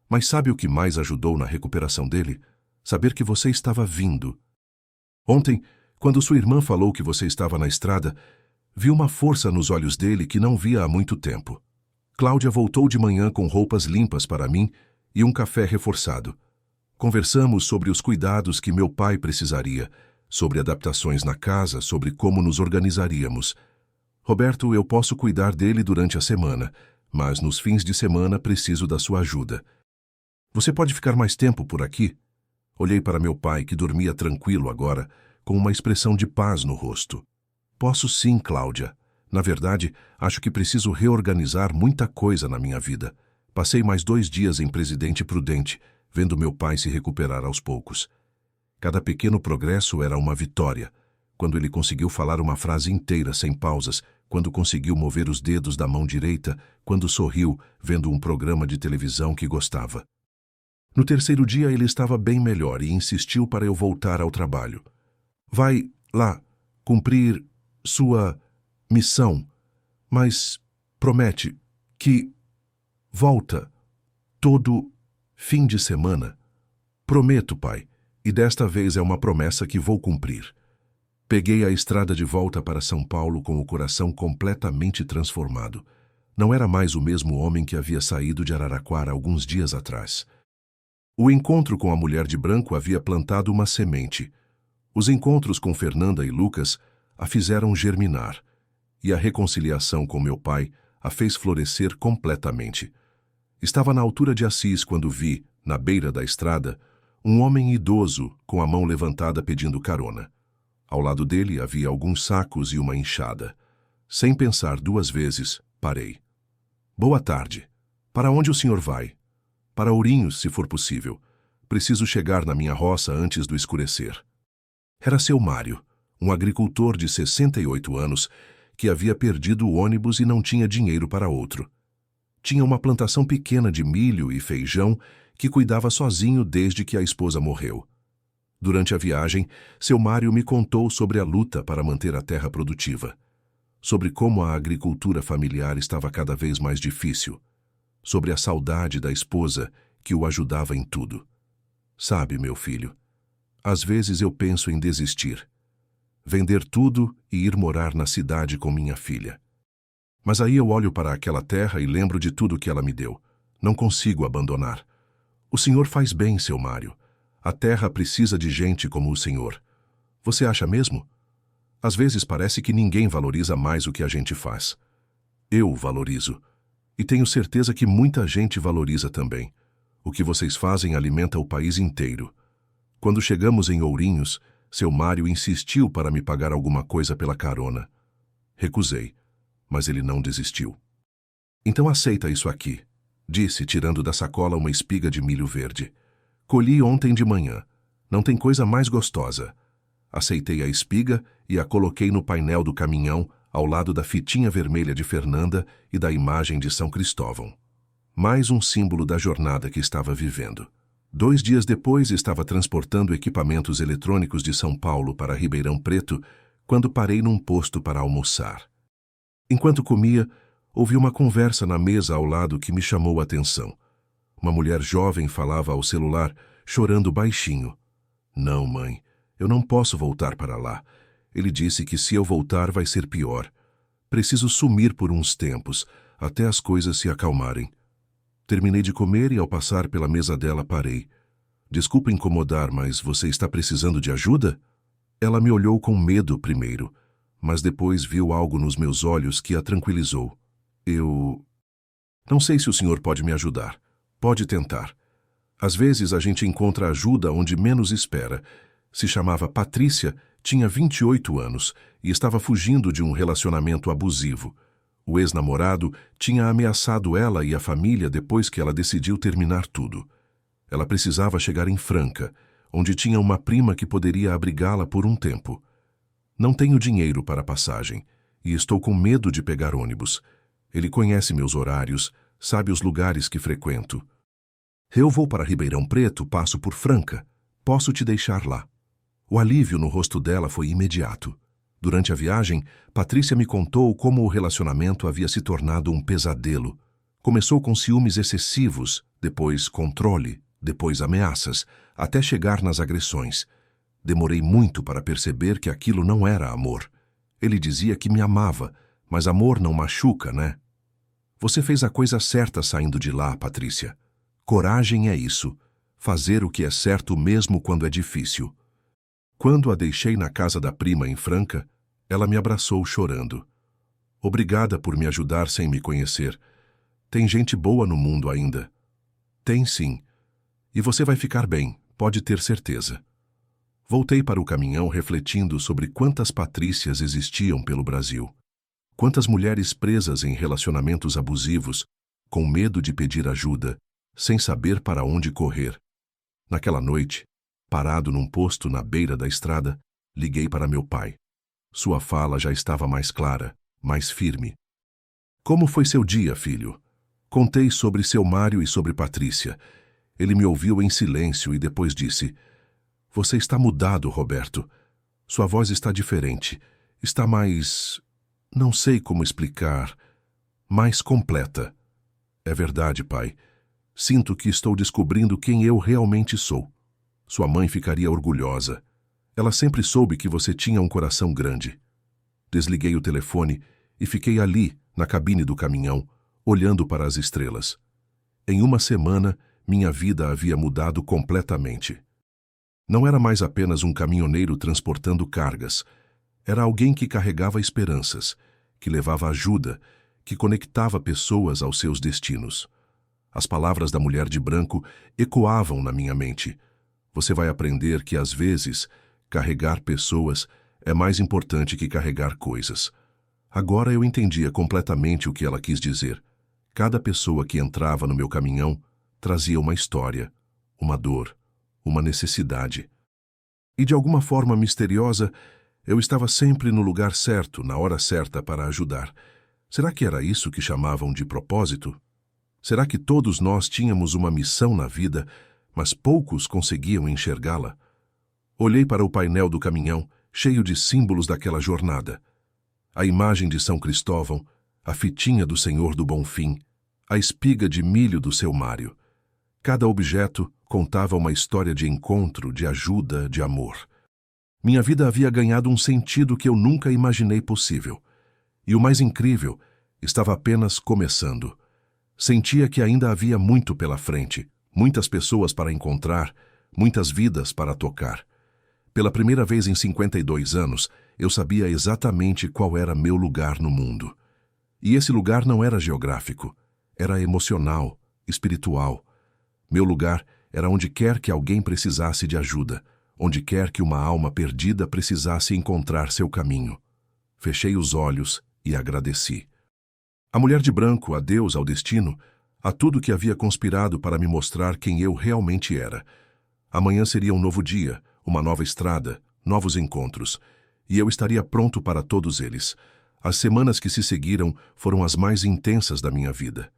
mas sabe o que mais ajudou na recuperação dele? Saber que você estava vindo. Ontem, quando sua irmã falou que você estava na estrada, vi uma força nos olhos dele que não via há muito tempo. Cláudia voltou de manhã com roupas limpas para mim e um café reforçado. Conversamos sobre os cuidados que meu pai precisaria, sobre adaptações na casa, sobre como nos organizaríamos. Roberto, eu posso cuidar dele durante a semana, mas nos fins de semana preciso da sua ajuda. Você pode ficar mais tempo por aqui? Olhei para meu pai, que dormia tranquilo agora, com uma expressão de paz no rosto. Posso sim, Cláudia. Na verdade, acho que preciso reorganizar muita coisa na minha vida. Passei mais 2 dias em Presidente Prudente, vendo meu pai se recuperar aos poucos. Cada pequeno progresso era uma vitória. Quando ele conseguiu falar uma frase inteira sem pausas, quando conseguiu mover os dedos da mão direita, quando sorriu, vendo um programa de televisão que gostava. No 3º dia ele estava bem melhor e insistiu para eu voltar ao trabalho. Vai lá cumprir sua missão, mas promete que volta todo fim de semana. Prometo, pai, e desta vez é uma promessa que vou cumprir. Peguei a estrada de volta para São Paulo com o coração completamente transformado. Não era mais o mesmo homem que havia saído de Araraquara alguns dias atrás. O encontro com a mulher de branco havia plantado uma semente. Os encontros com Fernanda e Lucas a fizeram germinar, e a reconciliação com meu pai a fez florescer completamente. Estava na altura de Assis quando vi, na beira da estrada, um homem idoso com a mão levantada pedindo carona. Ao lado dele havia alguns sacos e uma enxada. Sem pensar 2 vezes, parei. Boa tarde. Para onde o senhor vai? Para Ourinhos, se for possível. Preciso chegar na minha roça antes do escurecer. Era seu Mário, um agricultor de 68 anos que havia perdido o ônibus e não tinha dinheiro para outro. Tinha uma plantação pequena de milho e feijão que cuidava sozinho desde que a esposa morreu. Durante a viagem, seu Mário me contou sobre a luta para manter a terra produtiva, sobre como a agricultura familiar estava cada vez mais difícil, sobre a saudade da esposa que o ajudava em tudo. Sabe, meu filho, às vezes eu penso em desistir, vender tudo e ir morar na cidade com minha filha. Mas aí eu olho para aquela terra e lembro de tudo que ela me deu. Não consigo abandonar. O senhor faz bem, seu Mário. A terra precisa de gente como o senhor. Você acha mesmo? Às vezes parece que ninguém valoriza mais o que a gente faz. Eu valorizo. E tenho certeza que muita gente valoriza também. O que vocês fazem alimenta o país inteiro. Quando chegamos em Ourinhos, seu Mário insistiu para me pagar alguma coisa pela carona. Recusei, mas ele não desistiu. Então aceita isso aqui, disse, tirando da sacola uma espiga de milho verde. Colhi ontem de manhã. Não tem coisa mais gostosa. Aceitei a espiga e a coloquei no painel do caminhão, ao lado da fitinha vermelha de Fernanda e da imagem de São Cristóvão. Mais um símbolo da jornada que estava vivendo. 2 dias depois, estava transportando equipamentos eletrônicos de São Paulo para Ribeirão Preto, quando parei num posto para almoçar. Enquanto comia, ouvi uma conversa na mesa ao lado que me chamou a atenção. Uma mulher jovem falava ao celular, chorando baixinho. Não, mãe, eu não posso voltar para lá. Ele disse que se eu voltar vai ser pior. Preciso sumir por uns tempos, até as coisas se acalmarem. Terminei de comer e, ao passar pela mesa dela, parei. Desculpa incomodar, mas você está precisando de ajuda? Ela me olhou com medo primeiro, mas depois viu algo nos meus olhos que a tranquilizou. Eu... Não sei se o senhor pode me ajudar. Pode tentar. Às vezes a gente encontra ajuda onde menos espera. Se chamava Patrícia, tinha 28 anos e estava fugindo de um relacionamento abusivo. O ex-namorado tinha ameaçado ela e a família depois que ela decidiu terminar tudo. Ela precisava chegar em Franca, onde tinha uma prima que poderia abrigá-la por um tempo. Não tenho dinheiro para a passagem e estou com medo de pegar ônibus. Ele conhece meus horários, sabe os lugares que frequento. Eu vou para Ribeirão Preto, passo por Franca. Posso te deixar lá. O alívio no rosto dela foi imediato. Durante a viagem, Patrícia me contou como o relacionamento havia se tornado um pesadelo. Começou com ciúmes excessivos, depois controle, depois ameaças, até chegar nas agressões. Demorei muito para perceber que aquilo não era amor. Ele dizia que me amava, mas amor não machuca, né? Você fez a coisa certa saindo de lá, Patrícia. Coragem é isso, fazer o que é certo mesmo quando é difícil. Quando a deixei na casa da prima em Franca, ela me abraçou chorando. Obrigada por me ajudar sem me conhecer. Tem gente boa no mundo ainda. Tem sim. E você vai ficar bem, pode ter certeza. Voltei para o caminhão refletindo sobre quantas Patrícias existiam pelo Brasil. Quantas mulheres presas em relacionamentos abusivos, com medo de pedir ajuda, sem saber para onde correr. Naquela noite, parado num posto na beira da estrada, liguei para meu pai. Sua fala já estava mais clara, mais firme. Como foi seu dia, filho? Contei sobre seu Mário e sobre Patrícia. Ele me ouviu em silêncio e depois disse: Você está mudado, Roberto. Sua voz está diferente. Está mais... não sei como explicar. Mais completa. É verdade, pai. Sinto que estou descobrindo quem eu realmente sou. Sua mãe ficaria orgulhosa. Ela sempre soube que você tinha um coração grande. Desliguei o telefone e fiquei ali, na cabine do caminhão, olhando para as estrelas. Em uma semana, minha vida havia mudado completamente. Não era mais apenas um caminhoneiro transportando cargas. Era alguém que carregava esperanças, que levava ajuda, que conectava pessoas aos seus destinos. As palavras da mulher de branco ecoavam na minha mente. Você vai aprender que, às vezes, carregar pessoas é mais importante que carregar coisas. Agora eu entendia completamente o que ela quis dizer. Cada pessoa que entrava no meu caminhão trazia uma história, uma dor, uma necessidade. E de alguma forma misteriosa, eu estava sempre no lugar certo, na hora certa para ajudar. Será que era isso que chamavam de propósito? Será que todos nós tínhamos uma missão na vida, mas poucos conseguiam enxergá-la? Olhei para o painel do caminhão, cheio de símbolos daquela jornada. A imagem de São Cristóvão, a fitinha do Senhor do Bonfim, a espiga de milho do seu Mário. Cada objeto contava uma história de encontro, de ajuda, de amor. Minha vida havia ganhado um sentido que eu nunca imaginei possível. E o mais incrível, estava apenas começando. Sentia que ainda havia muito pela frente, muitas pessoas para encontrar, muitas vidas para tocar. Pela primeira vez em 52 anos, eu sabia exatamente qual era meu lugar no mundo. E esse lugar não era geográfico, era emocional, espiritual. Meu lugar era onde quer que alguém precisasse de ajuda, onde quer que uma alma perdida precisasse encontrar seu caminho. Fechei os olhos e agradeci. A mulher de branco, a Deus, ao destino, a tudo que havia conspirado para me mostrar quem eu realmente era. Amanhã seria um novo dia, uma nova estrada, novos encontros, e eu estaria pronto para todos eles. As semanas que se seguiram foram as mais intensas da minha vida.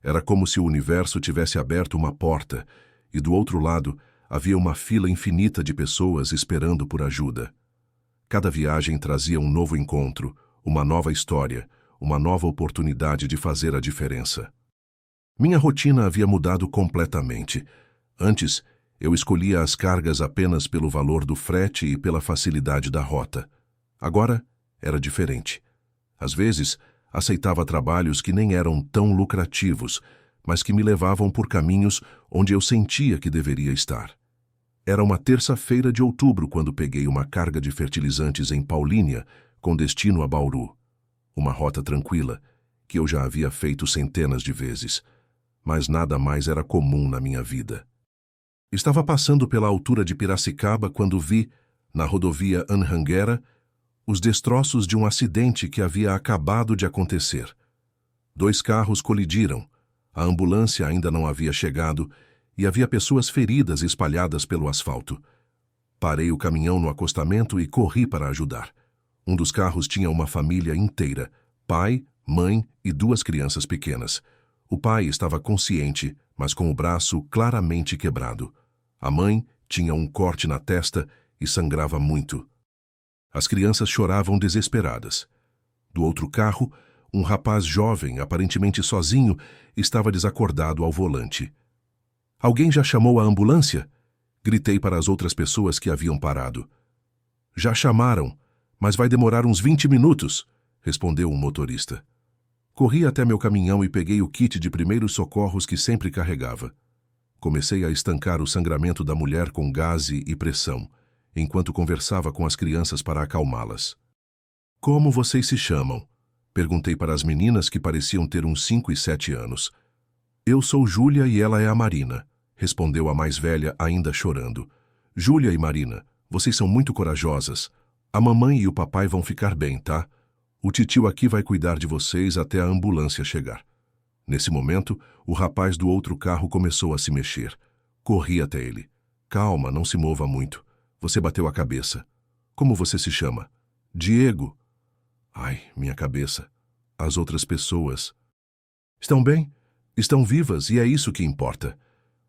Era como se o universo tivesse aberto uma porta, e do outro lado havia uma fila infinita de pessoas esperando por ajuda. Cada viagem trazia um novo encontro, uma nova história, uma nova oportunidade de fazer a diferença. Minha rotina havia mudado completamente. Antes, eu escolhia as cargas apenas pelo valor do frete e pela facilidade da rota. Agora era diferente. Às vezes, aceitava trabalhos que nem eram tão lucrativos, mas que me levavam por caminhos onde eu sentia que deveria estar. Era uma terça-feira de outubro quando peguei uma carga de fertilizantes em Paulínia, com destino a Bauru. Uma rota tranquila, que eu já havia feito centenas de vezes, mas nada mais era comum na minha vida. Estava passando pela altura de Piracicaba quando vi, na rodovia Anhanguera, os destroços de um acidente que havia acabado de acontecer. 2 carros colidiram, a ambulância ainda não havia chegado e havia pessoas feridas espalhadas pelo asfalto. Parei o caminhão no acostamento e corri para ajudar. Um dos carros tinha uma família inteira, pai, mãe e 2 crianças pequenas. O pai estava consciente, mas com o braço claramente quebrado. A mãe tinha um corte na testa e sangrava muito. As crianças choravam desesperadas. Do outro carro, um rapaz jovem, aparentemente sozinho, estava desacordado ao volante. "Alguém já chamou a ambulância?" Gritei para as outras pessoas que haviam parado. "Já chamaram, mas vai demorar uns 20 minutos", respondeu um motorista. Corri até meu caminhão e peguei o kit de primeiros socorros que sempre carregava. Comecei a estancar o sangramento da mulher com gaze e pressão, enquanto conversava com as crianças para acalmá-las. "Como vocês se chamam?" Perguntei para as meninas que pareciam ter uns 5 e 7 anos. "Eu sou Júlia e ela é a Marina", respondeu a mais velha, ainda chorando. "Júlia e Marina, vocês são muito corajosas. A mamãe e o papai vão ficar bem, tá? O titio aqui vai cuidar de vocês até a ambulância chegar." Nesse momento, o rapaz do outro carro começou a se mexer. Corri até ele. "Calma, não se mova muito. Você bateu a cabeça. Como você se chama?" "Diego." Ai, minha cabeça. As outras pessoas. "Estão bem? Estão vivas e é isso que importa.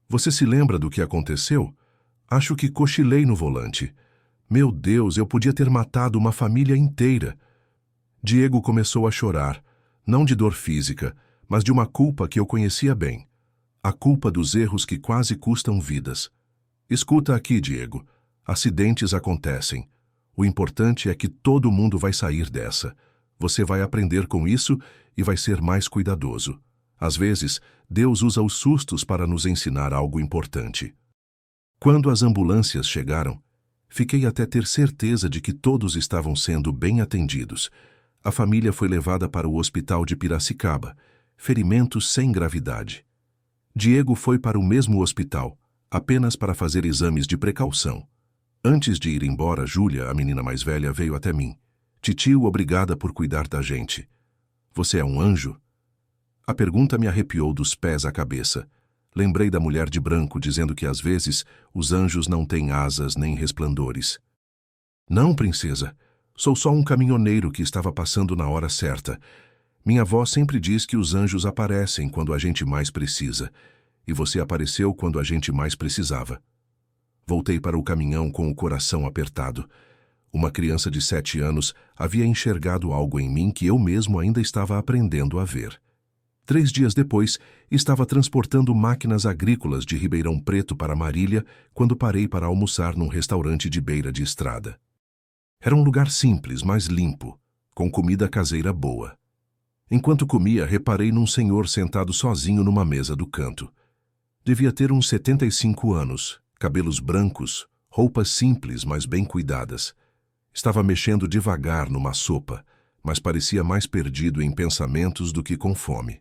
Você se lembra do que aconteceu? Acho que cochilei no volante. Meu Deus, eu podia ter matado uma família inteira." Diego começou a chorar, não de dor física, mas de uma culpa que eu conhecia bem. A culpa dos erros que quase custam vidas. "Escuta aqui, Diego. Acidentes acontecem. O importante é que todo mundo vai sair dessa. Você vai aprender com isso e vai ser mais cuidadoso. Às vezes, Deus usa os sustos para nos ensinar algo importante." Quando as ambulâncias chegaram, fiquei até ter certeza de que todos estavam sendo bem atendidos. A família foi levada para o hospital de Piracicaba, ferimentos sem gravidade. Diego foi para o mesmo hospital, apenas para fazer exames de precaução. Antes de ir embora, Júlia, a menina mais velha, veio até mim. "Titio, obrigada por cuidar da gente. Você é um anjo?" A pergunta me arrepiou dos pés à cabeça. Lembrei da mulher de branco dizendo que às vezes os anjos não têm asas nem resplandores. "Não, princesa. Sou só um caminhoneiro que estava passando na hora certa. Minha avó sempre diz que os anjos aparecem quando a gente mais precisa, e você apareceu quando a gente mais precisava." Voltei para o caminhão com o coração apertado. Uma criança de 7 anos havia enxergado algo em mim que eu mesmo ainda estava aprendendo a ver. 3 dias depois, estava transportando máquinas agrícolas de Ribeirão Preto para Marília quando parei para almoçar num restaurante de beira de estrada. Era um lugar simples, mas limpo, com comida caseira boa. Enquanto comia, reparei num senhor sentado sozinho numa mesa do canto. Devia ter uns 75 anos, cabelos brancos, roupas simples, mas bem cuidadas. Estava mexendo devagar numa sopa, mas parecia mais perdido em pensamentos do que com fome.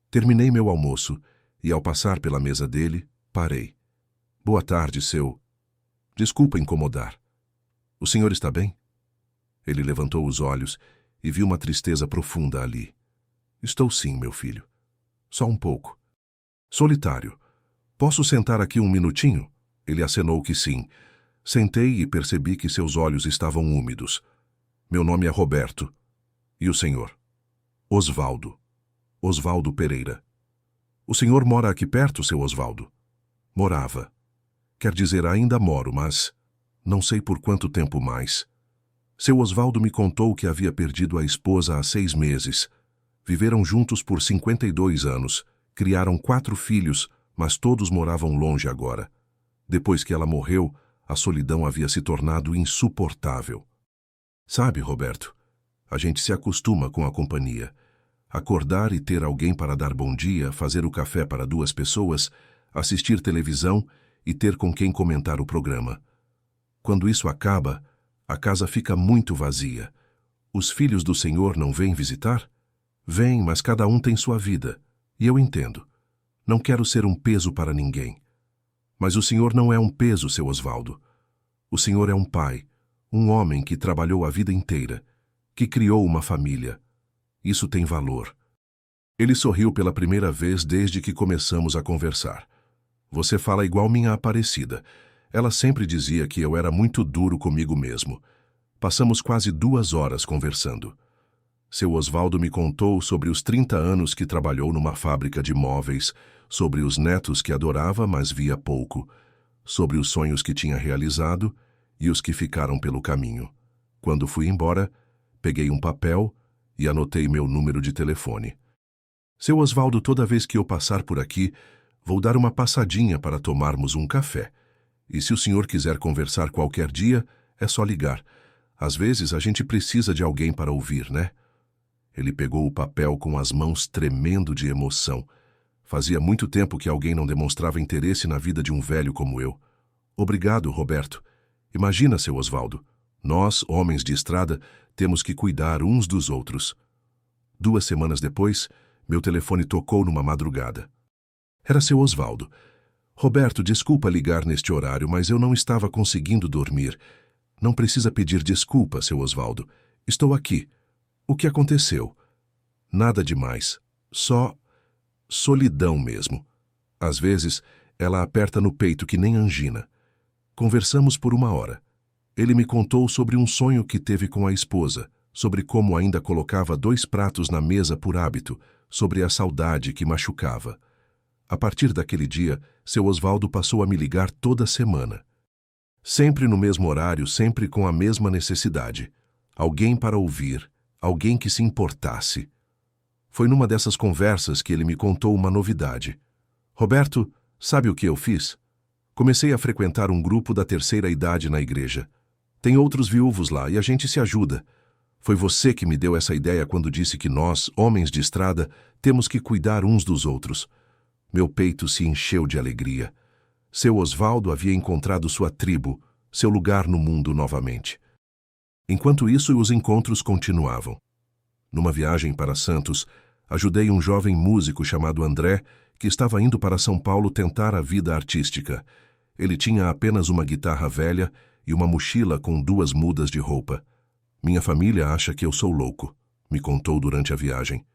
Terminei meu almoço e, ao passar pela mesa dele, parei. "Boa tarde, seu... Desculpa incomodar. O senhor está bem?" Ele levantou os olhos e viu uma tristeza profunda ali. "Estou sim, meu filho. Só um pouco." "Solitário. Posso sentar aqui um minutinho?" Ele acenou que sim. Sentei e percebi que seus olhos estavam úmidos. "Meu nome é Roberto. E o senhor?" "Osvaldo. Osvaldo Pereira." "O senhor mora aqui perto, seu Osvaldo?" "Morava. Quer dizer, ainda moro, mas não sei por quanto tempo mais." Seu Osvaldo me contou que havia perdido a esposa há 6 meses. Viveram juntos por 52 anos, criaram 4 filhos, mas todos moravam longe agora. Depois que ela morreu, a solidão havia se tornado insuportável. Sabe, Roberto, a gente se acostuma com a companhia. Acordar e ter alguém para dar bom dia, fazer o café para 2 pessoas, assistir televisão e ter com quem comentar o programa. Quando isso acaba, a casa fica muito vazia. Os filhos do Senhor não vêm visitar? Vêm, mas cada um tem sua vida. E eu entendo. Não quero ser um peso para ninguém. Mas o Senhor não é um peso, seu Osvaldo. O Senhor é um pai, um homem que trabalhou a vida inteira, que criou uma família. Isso tem valor. Ele sorriu pela primeira vez desde que começamos a conversar. Você fala igual minha Aparecida. Ela sempre dizia que eu era muito duro comigo mesmo. Passamos quase 2 horas conversando. Seu Osvaldo me contou sobre os 30 anos que trabalhou numa fábrica de móveis, sobre os netos que adorava, mas via pouco, sobre os sonhos que tinha realizado e os que ficaram pelo caminho. Quando fui embora, peguei um papel e anotei meu número de telefone. Seu Osvaldo, toda vez que eu passar por aqui, vou dar uma passadinha para tomarmos um café. E se o senhor quiser conversar qualquer dia, é só ligar. Às vezes a gente precisa de alguém para ouvir, né? Ele pegou o papel com as mãos tremendo de emoção. Fazia muito tempo que alguém não demonstrava interesse na vida de um velho como eu. Obrigado, Roberto. Imagina, seu Osvaldo. Nós, homens de estrada, temos que cuidar uns dos outros. 2 semanas depois, meu telefone tocou numa madrugada. Era seu Osvaldo. Roberto, desculpa ligar neste horário, mas eu não estava conseguindo dormir. Não precisa pedir desculpa, seu Osvaldo. Estou aqui. O que aconteceu? Nada demais. Só solidão mesmo. Às vezes, ela aperta no peito que nem angina. Conversamos por 1 hora. Ele me contou sobre um sonho que teve com a esposa, sobre como ainda colocava 2 pratos na mesa por hábito, sobre a saudade que machucava. A partir daquele dia, seu Osvaldo passou a me ligar toda semana. Sempre no mesmo horário, sempre com a mesma necessidade. Alguém para ouvir, alguém que se importasse. Foi numa dessas conversas que ele me contou uma novidade. Roberto, sabe o que eu fiz? Comecei a frequentar um grupo da terceira idade na igreja. Tem outros viúvos lá e a gente se ajuda. Foi você que me deu essa ideia quando disse que nós, homens de estrada, temos que cuidar uns dos outros. Meu peito se encheu de alegria. Seu Osvaldo havia encontrado sua tribo, seu lugar no mundo novamente. Enquanto isso, os encontros continuavam. Numa viagem para Santos, ajudei um jovem músico chamado André, que estava indo para São Paulo tentar a vida artística. Ele tinha apenas uma guitarra velha e uma mochila com 2 mudas de roupa. Minha família acha que eu sou louco, me contou durante a viagem.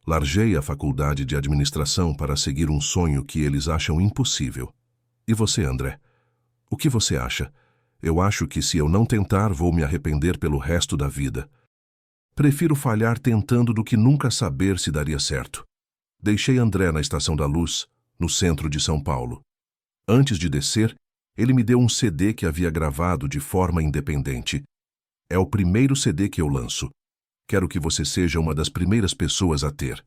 Larguei a faculdade de administração para seguir um sonho que eles acham impossível. E você, André? O que você acha? Eu acho que se eu não tentar, vou me arrepender pelo resto da vida. Prefiro falhar tentando do que nunca saber se daria certo. Deixei André na Estação da Luz, no centro de São Paulo. Antes de descer, ele me deu um CD que havia gravado de forma independente. É o primeiro CD que eu lanço. Quero que você seja uma das primeiras pessoas a ter.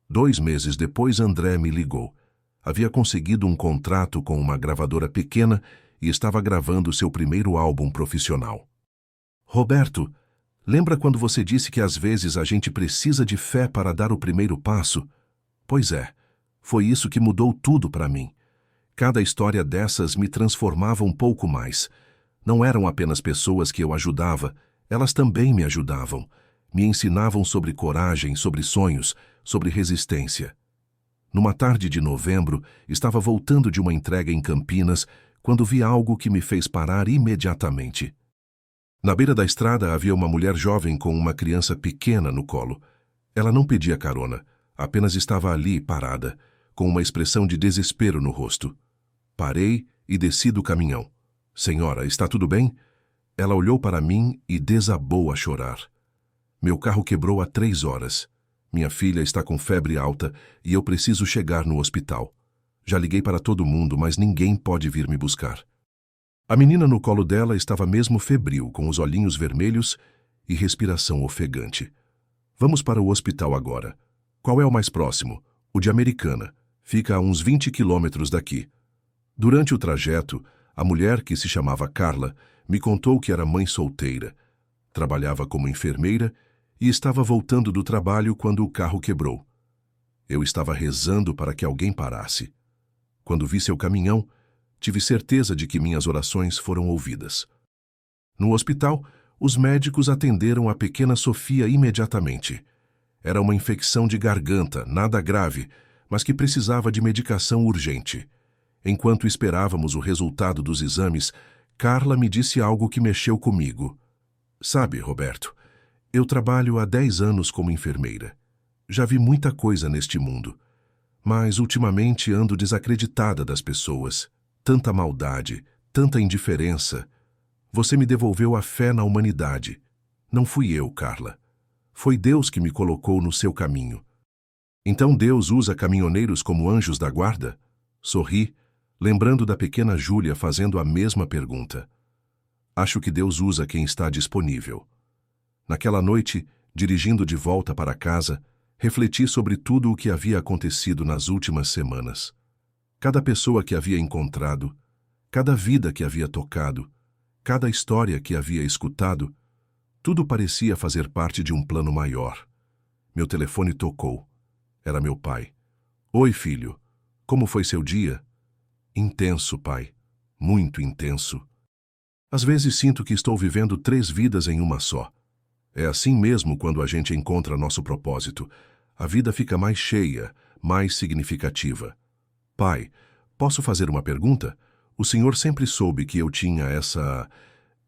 2 meses depois, André me ligou. Havia conseguido um contrato com uma gravadora pequena e estava gravando seu primeiro álbum profissional. Roberto, lembra quando você disse que às vezes a gente precisa de fé para dar o primeiro passo? Pois é, foi isso que mudou tudo para mim. Cada história dessas me transformava um pouco mais. Não eram apenas pessoas que eu ajudava, elas também me ajudavam. Me ensinavam sobre coragem, sobre sonhos, sobre resistência. Numa tarde de novembro, estava voltando de uma entrega em Campinas, quando vi algo que me fez parar imediatamente. Na beira da estrada havia uma mulher jovem com uma criança pequena no colo. Ela não pedia carona, apenas estava ali, parada, com uma expressão de desespero no rosto. Parei e desci do caminhão. Senhora, está tudo bem? Ela olhou para mim e desabou a chorar. Meu carro quebrou há 3 horas. Minha filha está com febre alta e eu preciso chegar no hospital. Já liguei para todo mundo, mas ninguém pode vir me buscar. A menina no colo dela estava mesmo febril, com os olhinhos vermelhos e respiração ofegante. Vamos para o hospital agora. Qual é o mais próximo? O de Americana. Fica a uns 20 quilômetros daqui. Durante o trajeto, a mulher, que se chamava Carla, me contou que era mãe solteira. Trabalhava como enfermeira e estava voltando do trabalho quando o carro quebrou. Eu estava rezando para que alguém parasse. Quando vi seu caminhão, tive certeza de que minhas orações foram ouvidas. No hospital, os médicos atenderam a pequena Sofia imediatamente. Era uma infecção de garganta, nada grave, mas que precisava de medicação urgente. Enquanto esperávamos o resultado dos exames, Carla me disse algo que mexeu comigo. Sabe, Roberto, eu trabalho há 10 anos como enfermeira. Já vi muita coisa neste mundo, mas ultimamente ando desacreditada das pessoas. Tanta maldade, tanta indiferença. Você me devolveu a fé na humanidade. Não fui eu, Carla. Foi Deus que me colocou no seu caminho. Então Deus usa caminhoneiros como anjos da guarda? Sorri, lembrando da pequena Júlia fazendo a mesma pergunta. Acho que Deus usa quem está disponível. Naquela noite, dirigindo de volta para casa, refleti sobre tudo o que havia acontecido nas últimas semanas. Cada pessoa que havia encontrado, cada vida que havia tocado, cada história que havia escutado, tudo parecia fazer parte de um plano maior. Meu telefone tocou. Era meu pai. Oi, filho. Como foi seu dia? Intenso, pai. Muito intenso. Às vezes sinto que estou vivendo 3 vidas em uma só. É assim mesmo quando a gente encontra nosso propósito. A vida fica mais cheia, mais significativa. Pai, posso fazer uma pergunta? O senhor sempre soube que eu tinha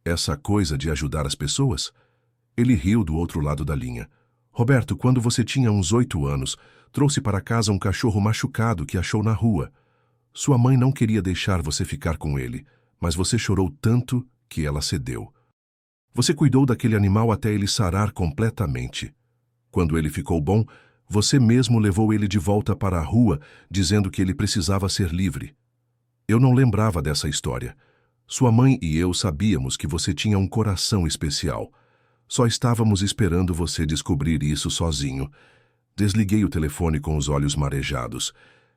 essa coisa de ajudar as pessoas? Ele riu do outro lado da linha. Roberto, quando você tinha uns 8 anos, trouxe para casa um cachorro machucado que achou na rua. Sua mãe não queria deixar você ficar com ele, mas você chorou tanto que ela cedeu. Você cuidou daquele animal até ele sarar completamente. Quando ele ficou bom, você mesmo levou ele de volta para a rua, dizendo que ele precisava ser livre. Eu não lembrava dessa história. Sua mãe e eu sabíamos que você tinha um coração especial. Só estávamos esperando você descobrir isso sozinho. Desliguei o telefone com os olhos marejados.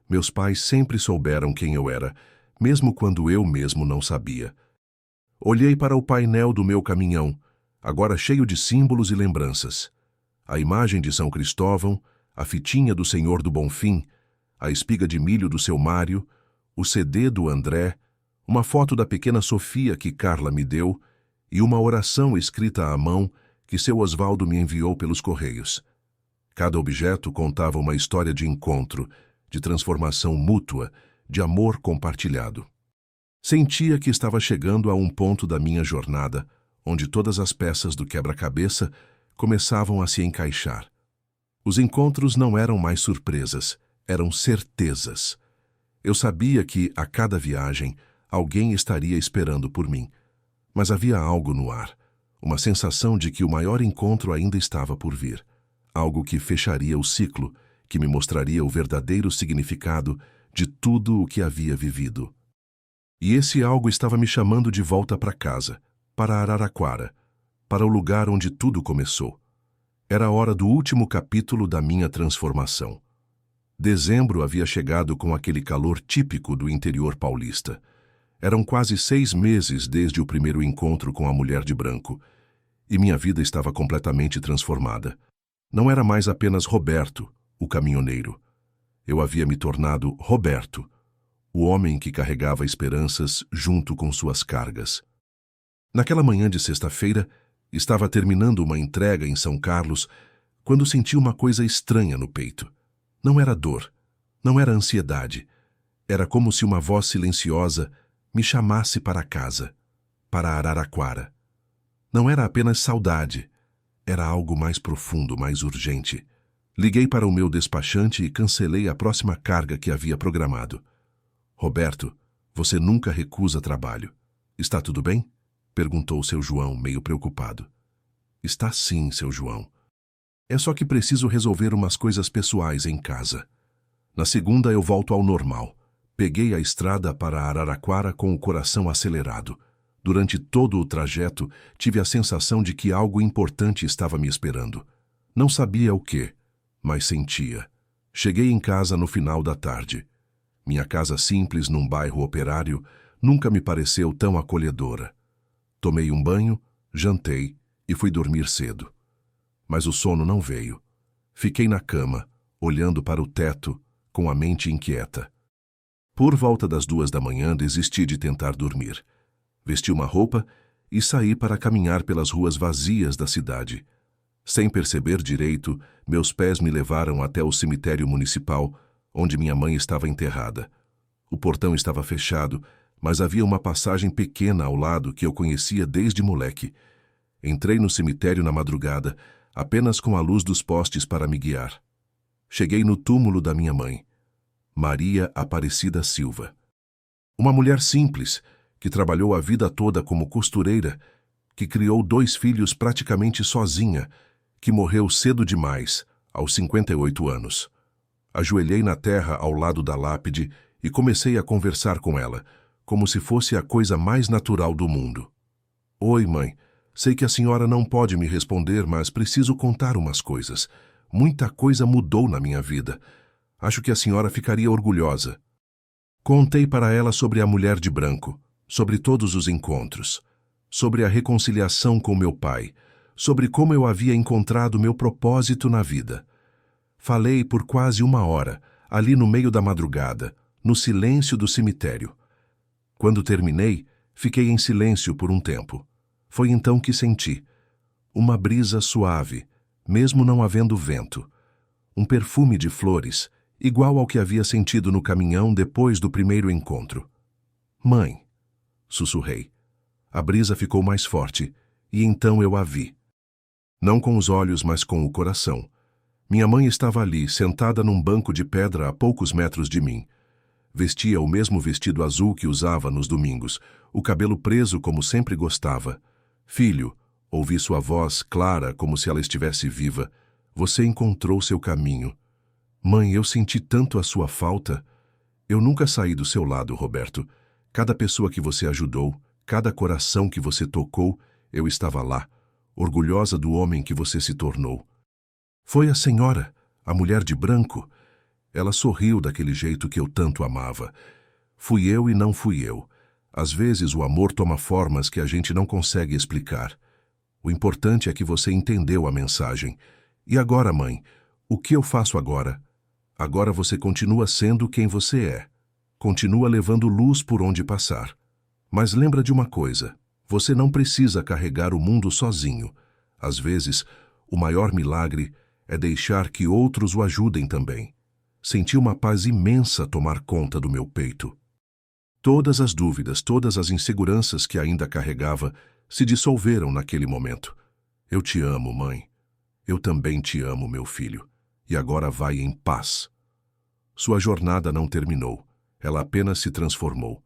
Meus pais sempre souberam quem eu era, mesmo quando eu mesmo não sabia. Olhei para o painel do meu caminhão, agora cheio de símbolos e lembranças. A imagem de São Cristóvão, a fitinha do Senhor do Bonfim, a espiga de milho do seu Mário, o CD do André, uma foto da pequena Sofia que Carla me deu e uma oração escrita à mão que seu Osvaldo me enviou pelos correios. Cada objeto contava uma história de encontro, de transformação mútua, de amor compartilhado. Sentia que estava chegando a um ponto da minha jornada, onde todas as peças do quebra-cabeça começavam a se encaixar. Os encontros não eram mais surpresas, eram certezas. Eu sabia que, a cada viagem, alguém estaria esperando por mim. Mas havia algo no ar, uma sensação de que o maior encontro ainda estava por vir. Algo que fecharia o ciclo, que me mostraria o verdadeiro significado de tudo o que havia vivido. E esse algo estava me chamando de volta para casa, para Araraquara, para o lugar onde tudo começou. Era a hora do último capítulo da minha transformação. Dezembro havia chegado com aquele calor típico do interior paulista. Eram quase 6 meses desde o primeiro encontro com a mulher de branco, e minha vida estava completamente transformada. Não era mais apenas Roberto, o caminhoneiro. Eu havia me tornado Roberto, o homem que carregava esperanças junto com suas cargas. Naquela manhã de sexta-feira, estava terminando uma entrega em São Carlos, quando senti uma coisa estranha no peito. Não era dor, não era ansiedade. Era como se uma voz silenciosa me chamasse para casa, para Araraquara. Não era apenas saudade, era algo mais profundo, mais urgente. Liguei para o meu despachante e cancelei a próxima carga que havia programado. Roberto, você nunca recusa trabalho. Está tudo bem? Perguntou seu João, meio preocupado. Está sim, seu João. É só que preciso resolver umas coisas pessoais em casa. Na segunda eu volto ao normal. Peguei a estrada para Araraquara com o coração acelerado. Durante todo o trajeto, tive a sensação de que algo importante estava me esperando. Não sabia o quê, mas sentia. Cheguei em casa no final da tarde. Minha casa simples num bairro operário nunca me pareceu tão acolhedora. Tomei um banho, jantei e fui dormir cedo. Mas o sono não veio. Fiquei na cama, olhando para o teto, com a mente inquieta. Por volta das 2 da manhã, desisti de tentar dormir. Vesti uma roupa e saí para caminhar pelas ruas vazias da cidade. Sem perceber direito, meus pés me levaram até o cemitério municipal, onde minha mãe estava enterrada. O portão estava fechado, mas havia uma passagem pequena ao lado que eu conhecia desde moleque. Entrei no cemitério na madrugada, apenas com a luz dos postes para me guiar. Cheguei no túmulo da minha mãe, Maria Aparecida Silva. Uma mulher simples, que trabalhou a vida toda como costureira, que criou 2 filhos praticamente sozinha, que morreu cedo demais, aos 58 anos. Ajoelhei na terra ao lado da lápide e comecei a conversar com ela, como se fosse a coisa mais natural do mundo. Oi, mãe. Sei que a senhora não pode me responder, mas preciso contar umas coisas. Muita coisa mudou na minha vida. Acho que a senhora ficaria orgulhosa. Contei para ela sobre a mulher de branco, sobre todos os encontros, sobre a reconciliação com meu pai, sobre como eu havia encontrado meu propósito na vida. Falei por quase 1 hora, ali no meio da madrugada, no silêncio do cemitério. Quando terminei, fiquei em silêncio por um tempo. Foi então que senti uma brisa suave, mesmo não havendo vento, um perfume de flores, igual ao que havia sentido no caminhão depois do primeiro encontro. Mãe, sussurrei. A brisa ficou mais forte, e então eu a vi. Não com os olhos, mas com o coração. Minha mãe estava ali, sentada num banco de pedra a poucos metros de mim. Vestia o mesmo vestido azul que usava nos domingos, o cabelo preso como sempre gostava. Filho, ouvi sua voz clara como se ela estivesse viva. Você encontrou seu caminho. Mãe, eu senti tanto a sua falta. Eu nunca saí do seu lado, Roberto. Cada pessoa que você ajudou, cada coração que você tocou, eu estava lá, orgulhosa do homem que você se tornou. Foi a senhora, a mulher de branco. Ela sorriu daquele jeito que eu tanto amava. Fui eu e não fui eu. Às vezes o amor toma formas que a gente não consegue explicar. O importante é que você entendeu a mensagem. E agora, mãe, o que eu faço agora? Agora você continua sendo quem você é. Continua levando luz por onde passar. Mas lembra de uma coisa, você não precisa carregar o mundo sozinho. Às vezes, o maior milagre é deixar que outros o ajudem também. Senti uma paz imensa tomar conta do meu peito. Todas as dúvidas, todas as inseguranças que ainda carregava se dissolveram naquele momento. Eu te amo, mãe. Eu também te amo, meu filho. E agora vai em paz. Sua jornada não terminou. Ela apenas se transformou.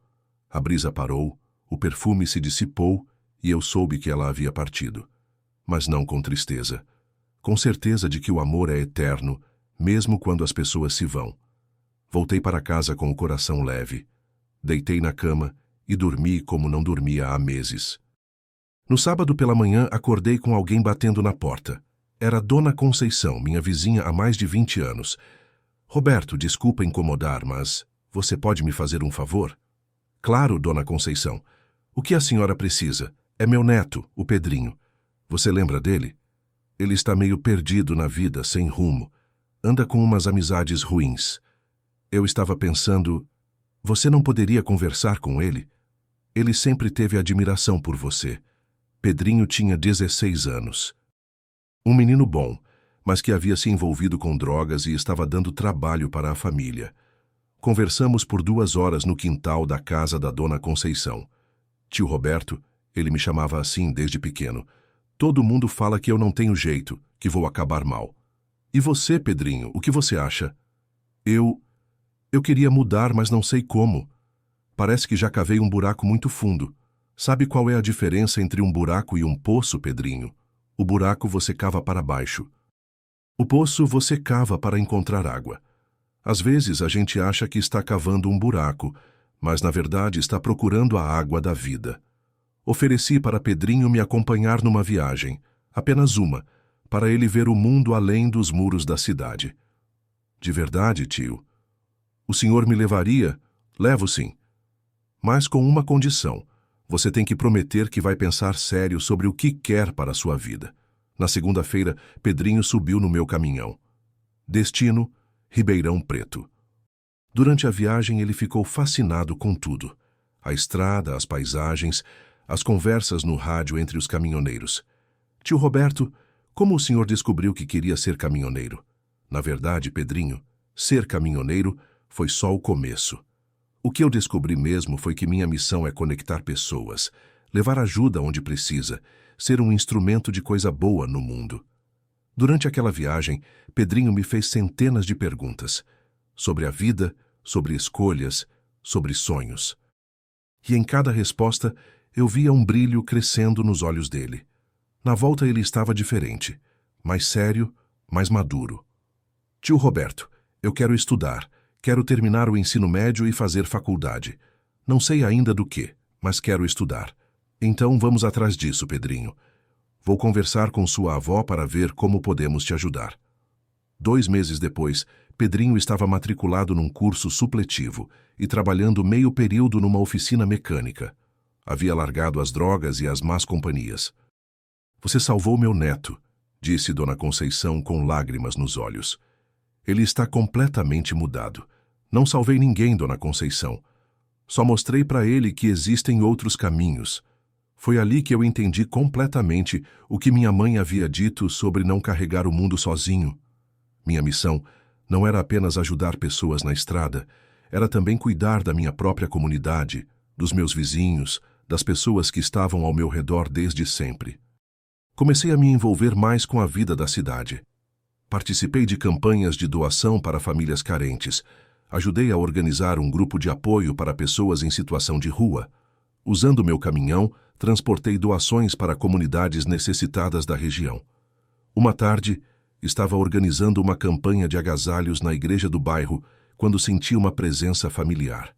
A brisa parou, o perfume se dissipou e eu soube que ela havia partido. Mas não com tristeza. Com certeza de que o amor é eterno, mesmo quando as pessoas se vão. Voltei para casa com o coração leve. Deitei na cama e dormi como não dormia há meses. No sábado pela manhã, acordei com alguém batendo na porta. Era Dona Conceição, minha vizinha há mais de 20 anos. Roberto, desculpa incomodar, mas você pode me fazer um favor? Claro, Dona Conceição. O que a senhora precisa? É meu neto, o Pedrinho. Você lembra dele? Ele está meio perdido na vida, sem rumo. Anda com umas amizades ruins. Eu estava pensando, você não poderia conversar com ele? Ele sempre teve admiração por você. Pedrinho tinha 16 anos. Um menino bom, mas que havia se envolvido com drogas e estava dando trabalho para a família. Conversamos por 2 horas no quintal da casa da Dona Conceição. Tio Roberto, ele me chamava assim desde pequeno. Todo mundo fala que eu não tenho jeito, que vou acabar mal. E você, Pedrinho, o que você acha? Eu queria mudar, mas não sei como. Parece que já cavei um buraco muito fundo. Sabe qual é a diferença entre um buraco e um poço, Pedrinho? O buraco você cava para baixo. O poço você cava para encontrar água. Às vezes a gente acha que está cavando um buraco, mas na verdade está procurando a água da vida. Ofereci para Pedrinho me acompanhar numa viagem, apenas uma, para ele ver o mundo além dos muros da cidade. De verdade, tio. O senhor me levaria? Levo sim. Mas com uma condição. Você tem que prometer que vai pensar sério sobre o que quer para a sua vida. Na segunda-feira, Pedrinho subiu no meu caminhão. Destino, Ribeirão Preto. Durante a viagem, ele ficou fascinado com tudo. A estrada, as paisagens, as conversas no rádio entre os caminhoneiros. Tio Roberto, como o senhor descobriu que queria ser caminhoneiro? Na verdade, Pedrinho, ser caminhoneiro foi só o começo. O que eu descobri mesmo foi que minha missão é conectar pessoas, levar ajuda onde precisa, ser um instrumento de coisa boa no mundo. Durante aquela viagem, Pedrinho me fez centenas de perguntas sobre a vida, sobre escolhas, sobre sonhos. E em cada resposta, eu via um brilho crescendo nos olhos dele. Na volta ele estava diferente, mais sério, mais maduro. Tio Roberto, eu quero estudar, quero terminar o ensino médio e fazer faculdade. Não sei ainda do que, mas quero estudar. Então vamos atrás disso, Pedrinho. Vou conversar com sua avó para ver como podemos te ajudar. 2 meses depois, Pedrinho estava matriculado num curso supletivo e trabalhando meio período numa oficina mecânica. Havia largado as drogas e as más companhias. Você salvou meu neto, disse Dona Conceição com lágrimas nos olhos. Ele está completamente mudado. Não salvei ninguém, Dona Conceição. Só mostrei para ele que existem outros caminhos. Foi ali que eu entendi completamente o que minha mãe havia dito sobre não carregar o mundo sozinho. Minha missão não era apenas ajudar pessoas na estrada, era também cuidar da minha própria comunidade, dos meus vizinhos, das pessoas que estavam ao meu redor desde sempre. Comecei a me envolver mais com a vida da cidade. Participei de campanhas de doação para famílias carentes. Ajudei a organizar um grupo de apoio para pessoas em situação de rua. Usando meu caminhão, transportei doações para comunidades necessitadas da região. Uma tarde, estava organizando uma campanha de agasalhos na igreja do bairro quando senti uma presença familiar.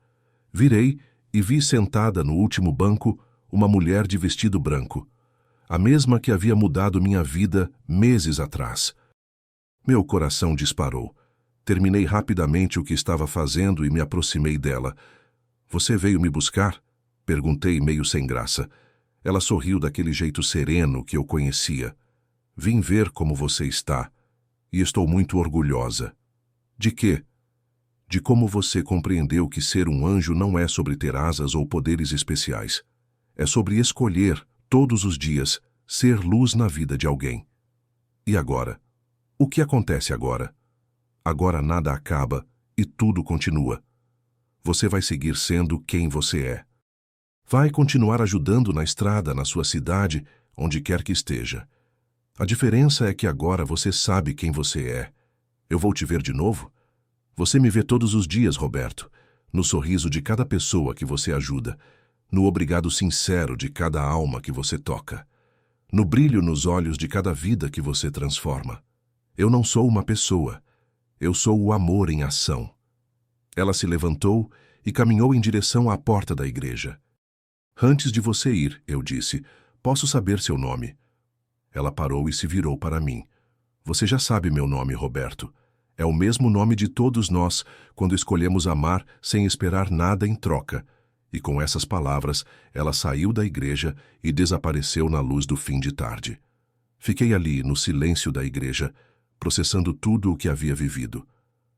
Virei e vi sentada no último banco uma mulher de vestido branco, a mesma que havia mudado minha vida meses atrás. Meu coração disparou. Terminei rapidamente o que estava fazendo e me aproximei dela. Você veio me buscar? Perguntei meio sem graça. Ela sorriu daquele jeito sereno que eu conhecia. Vim ver como você está, e estou muito orgulhosa. De quê? De como você compreendeu que ser um anjo não é sobre ter asas ou poderes especiais. É sobre escolher, todos os dias, ser luz na vida de alguém. E agora? O que acontece agora? Agora nada acaba e tudo continua. Você vai seguir sendo quem você é. Vai continuar ajudando na estrada, na sua cidade, onde quer que esteja. A diferença é que agora você sabe quem você é. Eu vou te ver de novo? Você me vê todos os dias, Roberto, no sorriso de cada pessoa que você ajuda, no obrigado sincero de cada alma que você toca, no brilho nos olhos de cada vida que você transforma. Eu não sou uma pessoa, eu sou o amor em ação. Ela se levantou e caminhou em direção à porta da igreja. Antes de você ir, eu disse, posso saber seu nome? Ela parou e se virou para mim. Você já sabe meu nome, Roberto. É o mesmo nome de todos nós quando escolhemos amar sem esperar nada em troca. E com essas palavras, ela saiu da igreja e desapareceu na luz do fim de tarde. Fiquei ali, no silêncio da igreja, processando tudo o que havia vivido.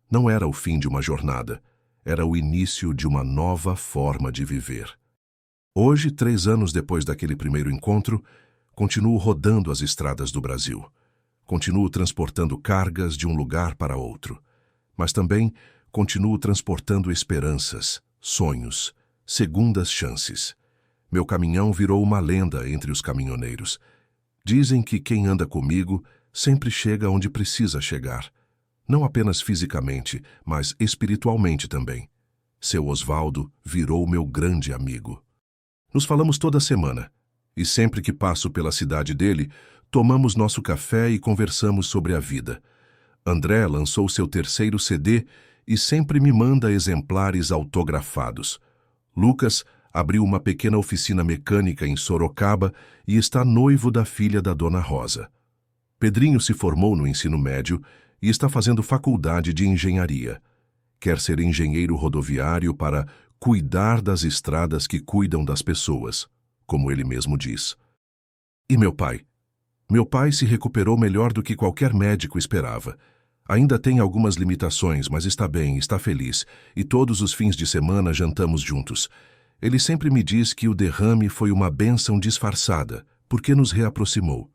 Não era o fim de uma jornada, era o início de uma nova forma de viver. Hoje, 3 anos depois daquele primeiro encontro, continuo rodando as estradas do Brasil. Continuo transportando cargas de um lugar para outro. Mas também continuo transportando esperanças, sonhos, segundas chances. Meu caminhão virou uma lenda entre os caminhoneiros. Dizem que quem anda comigo sempre chega onde precisa chegar. Não apenas fisicamente, mas espiritualmente também. Seu Osvaldo virou meu grande amigo. Nos falamos toda semana, e sempre que passo pela cidade dele, tomamos nosso café e conversamos sobre a vida. André lançou seu 3º CD e sempre me manda exemplares autografados. Lucas abriu uma pequena oficina mecânica em Sorocaba e está noivo da filha da Dona Rosa. Pedrinho se formou no ensino médio e está fazendo faculdade de engenharia. Quer ser engenheiro rodoviário para cuidar das estradas que cuidam das pessoas. como ele mesmo diz. E meu pai? Meu pai se recuperou melhor do que qualquer médico esperava. Ainda tem algumas limitações, mas está bem, está feliz, e todos os fins de semana jantamos juntos. Ele sempre me diz que o derrame foi uma bênção disfarçada, porque nos reaproximou.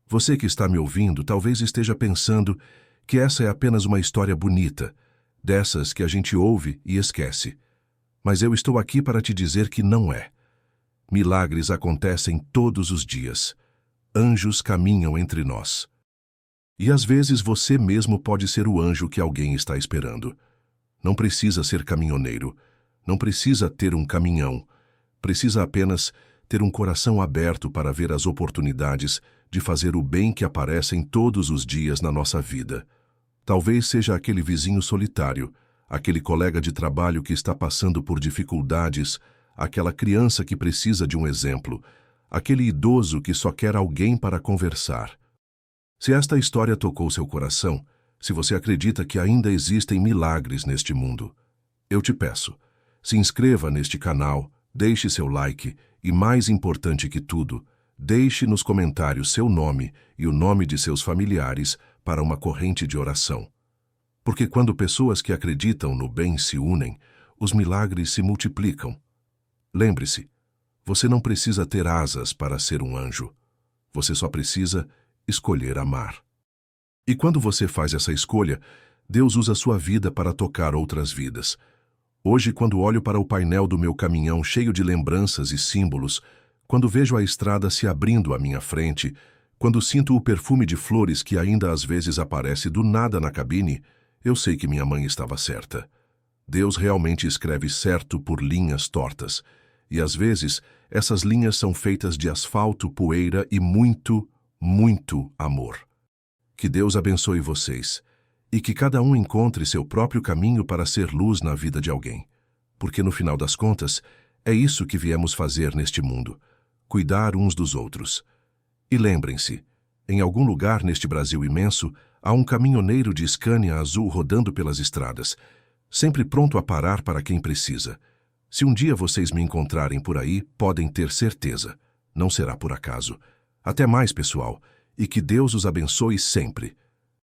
Você que está me ouvindo talvez esteja pensando que essa é apenas uma história bonita, dessas que a gente ouve e esquece. Mas eu estou aqui para te dizer que não é. Milagres acontecem todos os dias. Anjos caminham entre nós. E às vezes você mesmo pode ser o anjo que alguém está esperando. Não precisa ser caminhoneiro, não precisa ter um caminhão, precisa apenas ter um coração aberto para ver as oportunidades de fazer o bem que aparecem todos os dias na nossa vida. Talvez seja aquele vizinho solitário, aquele colega de trabalho que está passando por dificuldades, aquela criança que precisa de um exemplo, aquele idoso que só quer alguém para conversar. Se esta história tocou seu coração, se você acredita que ainda existem milagres neste mundo, eu te peço, se inscreva neste canal, deixe seu like e, mais importante que tudo, deixe nos comentários seu nome e o nome de seus familiares para uma corrente de oração. Porque quando pessoas que acreditam no bem se unem, os milagres se multiplicam. Lembre-se, você não precisa ter asas para ser um anjo. Você só precisa escolher amar. E quando você faz essa escolha, Deus usa sua vida para tocar outras vidas. Hoje, quando olho para o painel do meu caminhão cheio de lembranças e símbolos, quando vejo a estrada se abrindo à minha frente, quando sinto o perfume de flores que ainda às vezes aparece do nada na cabine, eu sei que minha mãe estava certa. Deus realmente escreve certo por linhas tortas. E às vezes, essas linhas são feitas de asfalto, poeira e muito amor. Que Deus abençoe vocês e que cada um encontre seu próprio caminho para ser luz na vida de alguém. Porque no final das contas, é isso que viemos fazer neste mundo, cuidar uns dos outros. E lembrem-se, em algum lugar neste Brasil imenso, há um caminhoneiro de Scania azul rodando pelas estradas, sempre pronto a parar para quem precisa. Se um dia vocês me encontrarem por aí, podem ter certeza, não será por acaso. Até mais, pessoal, e que Deus os abençoe sempre.